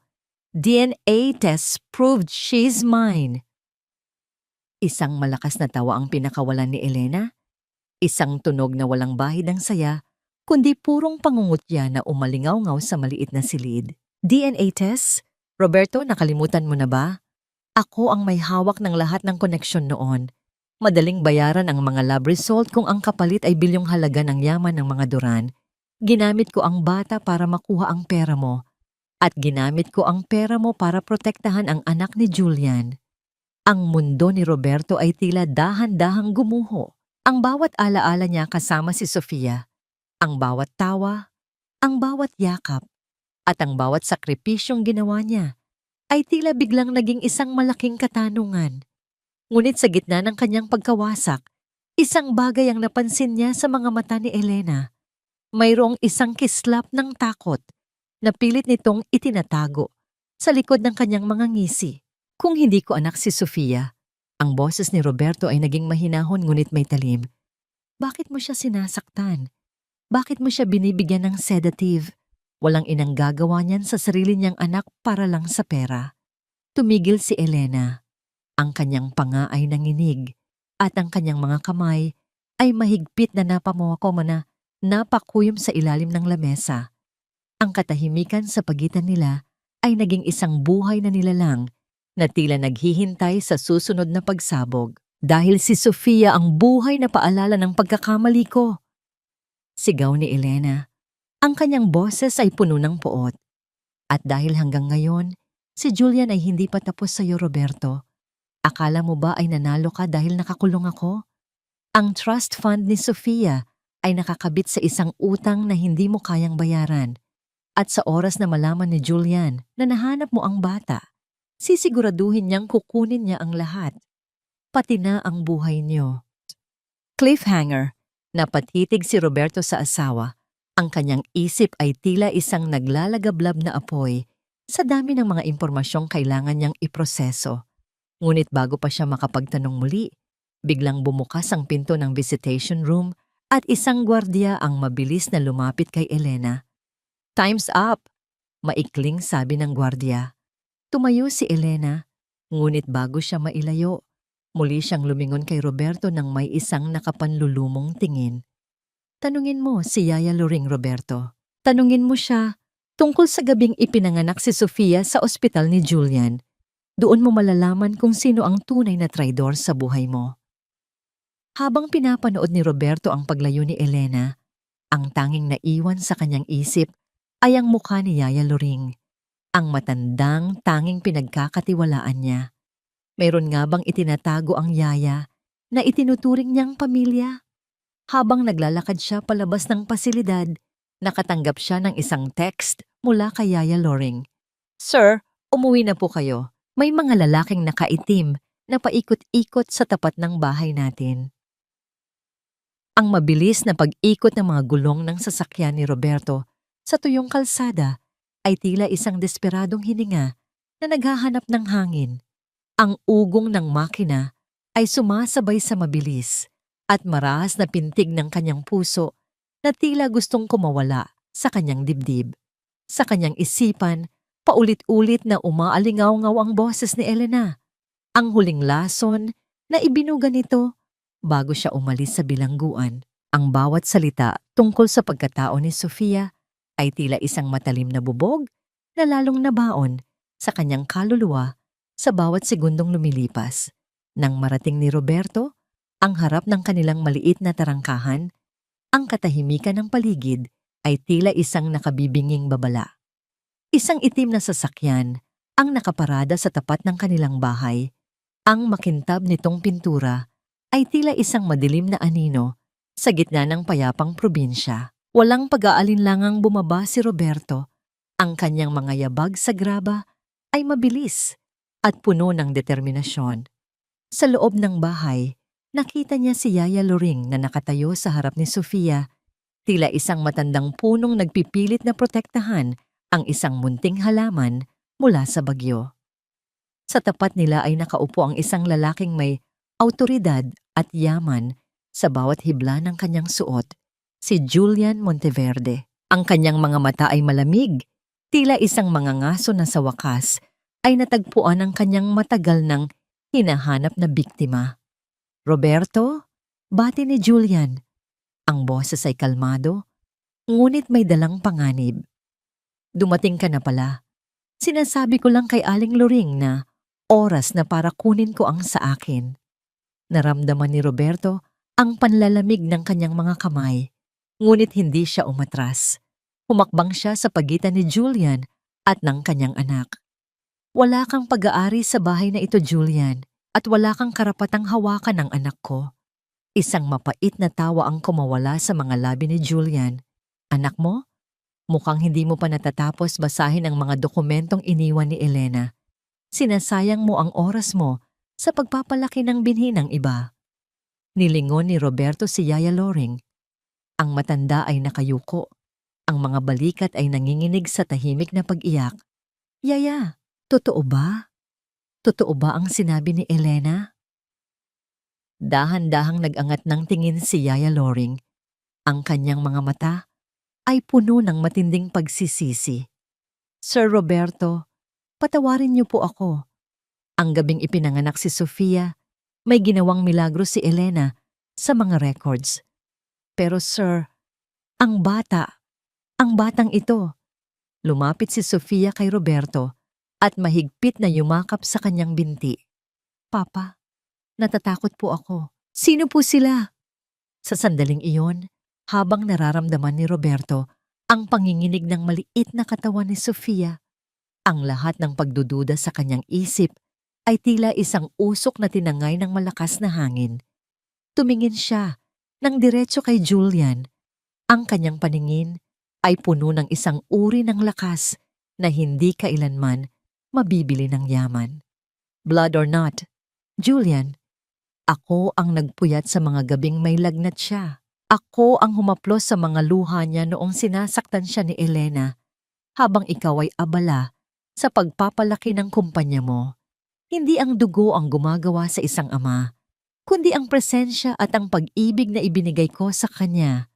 DNA test proved she's mine. Isang malakas na tawa ang pinakawalan ni Elena. Isang tunog na walang bahid ng saya, kundi purong pangungutya na umalingaw-ngaw sa maliit na silid. DNA test? Roberto, nakalimutan mo na ba? Ako ang may hawak ng lahat ng koneksyon noon. Madaling bayaran ang mga lab result kung ang kapalit ay bilyong halaga ng yaman ng mga Duran. Ginamit ko ang bata para makuha ang pera mo. At ginamit ko ang pera mo para protektahan ang anak ni Julian. Ang mundo ni Roberto ay tila dahan-dahang gumuho. Ang bawat alaala niya kasama si Sofia. Ang bawat tawa, ang bawat yakap, at ang bawat sakripisyong ginawa niya ay tila biglang naging isang malaking katanungan. Ngunit sa gitna ng kanyang pagkawasak, isang bagay ang napansin niya sa mga mata ni Elena. Mayroong isang kislap ng takot na pilit nitong itinatago sa likod ng kanyang mga ngisi. Kung hindi ko anak si Sofia, ang boses ni Roberto ay naging mahinahon ngunit may talim. Bakit mo siya sinasaktan? Bakit mo siya binibigyan ng sedative? Walang inang gagawa niyan sa sarili niyang anak para lang sa pera. Tumigil si Elena. Ang kanyang panga ay nanginig at ang kanyang mga kamay ay mahigpit na napakuyom sa ilalim ng lamesa. Ang katahimikan sa pagitan nila ay naging isang buhay na nilalang na tila naghihintay sa susunod na pagsabog. Dahil si Sofia ang buhay na paalala ng pagkakamali ko. Sigaw ni Elena. Ang kanyang boses ay puno ng poot. At dahil hanggang ngayon, si Julian ay hindi pa tapos sa'yo, Roberto. Akala mo ba ay nanalo ka dahil nakakulong ako? Ang trust fund ni Sofia ay nakakabit sa isang utang na hindi mo kayang bayaran. At sa oras na malaman ni Julian na nahanap mo ang bata, sisiguraduhin niyang kukunin niya ang lahat, pati na ang buhay niyo. Cliffhanger. Napatitig si Roberto sa asawa. Ang kanyang isip ay tila isang naglalagablab na apoy sa dami ng mga impormasyong kailangan niyang iproseso. Ngunit bago pa siya makapagtanong muli, biglang bumukas ang pinto ng visitation room at isang gwardiya ang mabilis na lumapit kay Elena. "Time's up!" Maikling sabi ng gwardiya. Tumayo si Elena, ngunit bago siya mailayo, muli siyang lumingon kay Roberto nang may isang nakapanlulumong tingin. "Tanungin mo si Yaya Loring, Roberto. Tanungin mo siya tungkol sa gabing ipinanganak si Sofia sa ospital ni Julian. Doon mo malalaman kung sino ang tunay na traidor sa buhay mo." Habang pinapanood ni Roberto ang paglayo ni Elena, ang tanging naiwan sa kanyang isip ay ang mukha ni Yaya Loring, ang matandang tanging pinagkakatiwalaan niya. Mayroon nga bang itinatago ang yaya na itinuturing niyang pamilya? Habang naglalakad siya palabas ng pasilidad, nakatanggap siya ng isang text mula kay Yaya Loring. "Sir, umuwi na po kayo. May mga lalaking nakaitim na paikot-ikot sa tapat ng bahay natin." Ang mabilis na pag-ikot ng mga gulong ng sasakyan ni Roberto sa tuyong kalsada ay tila isang desperadong hininga na naghahanap ng hangin. Ang ugong ng makina ay sumasabay sa mabilis at marahas na pintig ng kanyang puso na tila gustong kumawala sa kanyang dibdib. Sa kanyang isipan, paulit-ulit na umaalingaw-ngaw ang boses ni Elena. Ang huling lason na ibinuga nito bago siya umalis sa bilangguan. Ang bawat salita tungkol sa pagkatao ni Sofia ay tila isang matalim na bubog na lalong nabaon sa kanyang kaluluwa sa bawat segundong lumilipas. Nang marating ni Roberto ang harap ng kanilang maliit na tarangkahan, ang katahimikan ng paligid ay tila isang nakabibinging babala. Isang itim na sasakyan ang nakaparada sa tapat ng kanilang bahay. Ang makintab nitong pintura ay tila isang madilim na anino sa gitna ng payapang probinsya. Walang pag-aalinlangang bumaba si Roberto. Ang kanyang mga yabag sa graba ay mabilis at puno ng determinasyon. Sa loob ng bahay, nakita niya si Yaya Loring na nakatayo sa harap ni Sofia, tila isang matandang punong nagpipilit na protektahan ang isang munting halaman mula sa bagyo. Sa tapat nila ay nakaupo ang isang lalaking may awtoridad at yaman sa bawat hibla ng kanyang suot, si Julian Monteverde. Ang kanyang mga mata ay malamig, tila isang mga ngaso na sa wakas ay natagpuan ang kanyang matagal ng hinahanap na biktima. "Roberto?" bati ni Julian. Ang boses ay kalmado, ngunit may dalang panganib. "Dumating ka na pala. Sinasabi ko lang kay Aling Loring na oras na para kunin ko ang sa akin." Naramdaman ni Roberto ang panlalamig ng kanyang mga kamay, ngunit hindi siya umatras. Humakbang siya sa pagitan ni Julian at ng kanyang anak. "Wala kang pag-aari sa bahay na ito, Julian, at wala kang karapatang hawakan ang anak ko." Isang mapait na tawa ang kumawala sa mga labi ni Julian. "Anak mo? Mukhang hindi mo pa natatapos basahin ang mga dokumentong iniwan ni Elena. Sinasayang mo ang oras mo sa pagpapalaki ng binhi ng iba." Nilingon ni Roberto si Yaya Loring. Ang matanda ay nakayuko. Ang mga balikat ay nanginginig sa tahimik na pag-iyak. "Yaya, totoo ba? Totoo ba ang sinabi ni Elena?" Dahan-dahang nag-angat ng tingin si Yaya Loring. Ang kanyang mga mata ay puno ng matinding pagsisisi. "Sir Roberto, patawarin niyo po ako. Ang gabing ipinanganak si Sofia, may ginawang milagro si Elena sa mga records. Pero sir, ang batang ito." Lumapit si Sofia kay Roberto at mahigpit na yumakap sa kanyang binti. "Papa, natatakot po ako." "Sino po sila?" Sa sandaling iyon, habang nararamdaman ni Roberto ang panginginig ng maliit na katawan ni Sofia, ang lahat ng pagdududa sa kanyang isip ay tila isang usok na tinangay ng malakas na hangin. Tumingin siya ng diretso kay Julian. Ang kanyang paningin ay puno ng isang uri ng lakas na hindi kailanman mabibili ng yaman. "Blood or not, Julian, Ako ang nagpuyat sa mga gabing may lagnat siya. Ako ang humaplos sa mga luha niya noong sinasaktan siya ni Elena habang ikaw ay abala sa pagpapalaki ng kumpanya mo. Hindi ang dugo ang gumagawa sa isang ama, kundi ang presensya at ang pag-ibig na ibinigay ko sa kanya.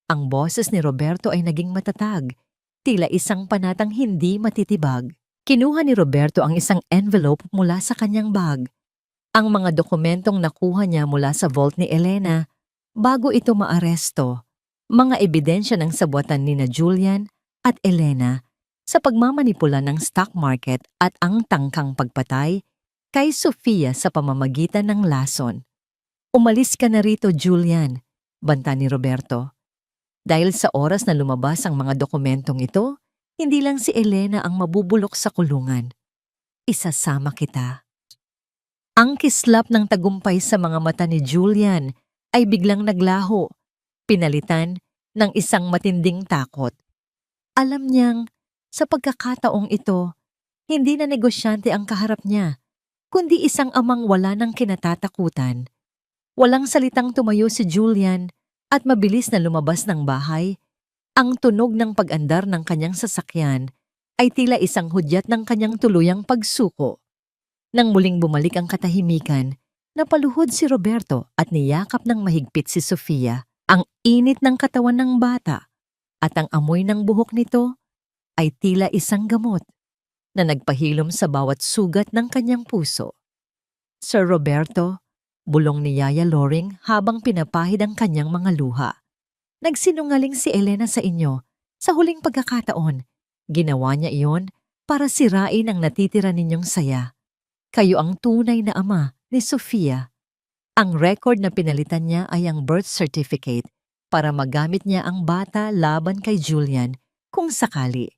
Ang boses ni Roberto ay naging matatag, tila isang panatang hindi matitibag. Kinuha ni Roberto ang isang envelope mula sa kanyang bag. Ang mga dokumentong nakuha niya mula sa vault ni Elena bago ito maaresto, mga ebidensya ng sabuatan ni na Julian at Elena sa pagmamanipula ng stock market at ang tangkang pagpatay kay Sofia sa pamamagitan ng lason. Umalis ka na rito, Julian, banta ni Roberto. Dahil sa oras na lumabas ang mga dokumentong ito, hindi lang si Elena ang mabubulok sa kulungan. Isasama kita. Ang kislap ng tagumpay sa mga mata ni Julian ay biglang naglaho, pinalitan ng isang matinding takot. Alam niyang sa pagkakataong ito, hindi na negosyante ang kaharap niya, kundi isang amang wala ng kinatatakutan. Walang salitang tumayo si Julian at mabilis na lumabas ng bahay. Ang tunog ng pag-andar ng kanyang sasakyan ay tila isang hudyat ng kanyang tuluyang pagsuko. Nang muling bumalik ang katahimikan, napaluhod si Roberto at niyakap ng mahigpit si Sofia. Ang init ng katawan ng bata at ang amoy ng buhok nito ay tila isang gamot na nagpahilom sa bawat sugat ng kanyang puso. Sir Roberto, bulong ni Yaya Loring habang pinapahid ang kanyang mga luha. Nagsinungaling si Elena sa inyo sa huling pagkakataon. Ginawa niya iyon para sirain ang natitira ninyong saya. Kayo ang tunay na ama ni Sofia. Ang record na pinalitan niya ay ang birth certificate para magamit niya ang bata laban kay Julian kung sakali.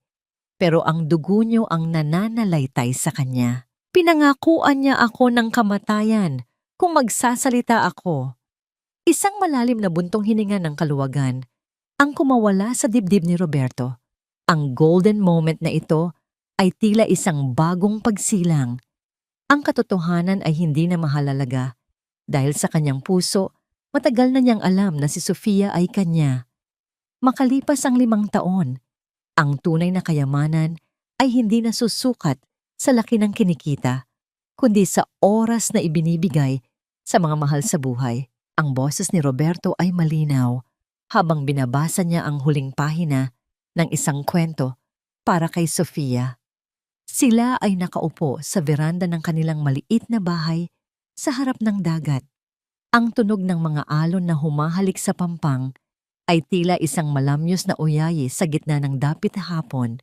Pero ang dugo niyo ang nananalaytay sa kanya. Pinangakuan niya ako ng kamatayan kung magsasalita ako. Isang malalim na buntong hininga ng kaluwagan ang kumawala sa dibdib ni Roberto. Ang golden moment na ito ay tila isang bagong pagsilang. Ang katotohanan ay hindi na mahalalaga dahil sa kanyang puso, matagal na niyang alam na si Sofia ay kanya. Makalipas ang 5 taon, ang tunay na kayamanan ay hindi na susukat sa laki ng kinikita, kundi sa oras na ibinibigay sa mga mahal sa buhay. Ang boses ni Roberto ay malinaw habang binabasa niya ang huling pahina ng isang kwento para kay Sofia. Sila ay nakaupo sa veranda ng kanilang maliit na bahay sa harap ng dagat. Ang tunog ng mga alon na humahalik sa pampang ay tila isang malamyos na uyayi sa gitna ng dapit hapon.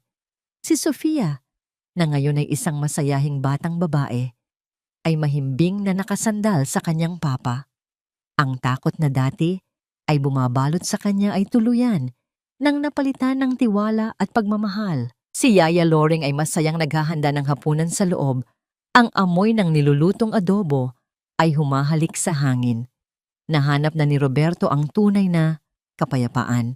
Si Sofia, na ngayon ay isang masayahing batang babae, ay mahimbing na nakasandal sa kanyang papa. Ang takot na dati ay bumabalot sa kanya ay tuluyan nang napalitan ng tiwala at pagmamahal. Si Yaya Loring ay masayang naghahanda ng hapunan sa loob. Ang amoy ng nilulutong adobo ay humahalik sa hangin. Nahanap na ni Roberto ang tunay na kapayapaan.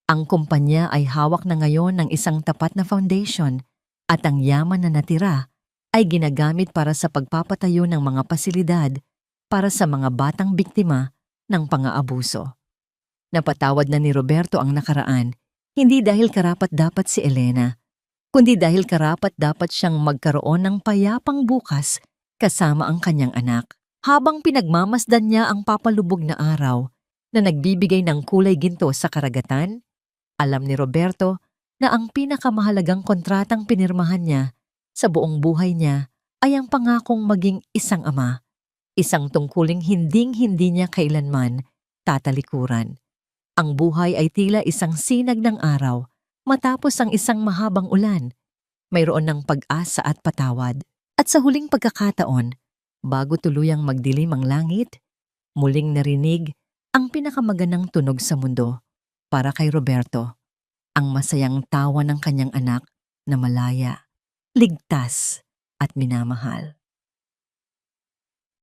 Ang kumpanya ay hawak na ngayon ng isang tapat na foundation at ang yaman na natira ay ginagamit para sa pagpapatayo ng mga pasilidad para sa mga batang biktima ng pang-aabuso. Napatawad na ni Roberto ang nakaraan, hindi dahil karapat-dapat si Elena, kundi dahil karapat-dapat siyang magkaroon ng payapang bukas kasama ang kanyang anak. Habang pinagmamasdan niya ang papalubog na araw na nagbibigay ng kulay ginto sa karagatan, alam ni Roberto na ang pinakamahalagang kontratang pinirmahan niya sa buong buhay niya ay ang pangakong maging isang ama, isang tungkuling hinding-hindi niya kailanman tatalikuran. Ang buhay ay tila isang sinag ng araw matapos ang isang mahabang ulan. Mayroon ng pag-asa at patawad. At sa huling pagkakataon, bago tuluyang magdilim ang langit, muling narinig ang pinakamaganang tunog sa mundo para kay Roberto, ang masayang tawa ng kanyang anak na malaya, ligtas at minamahal.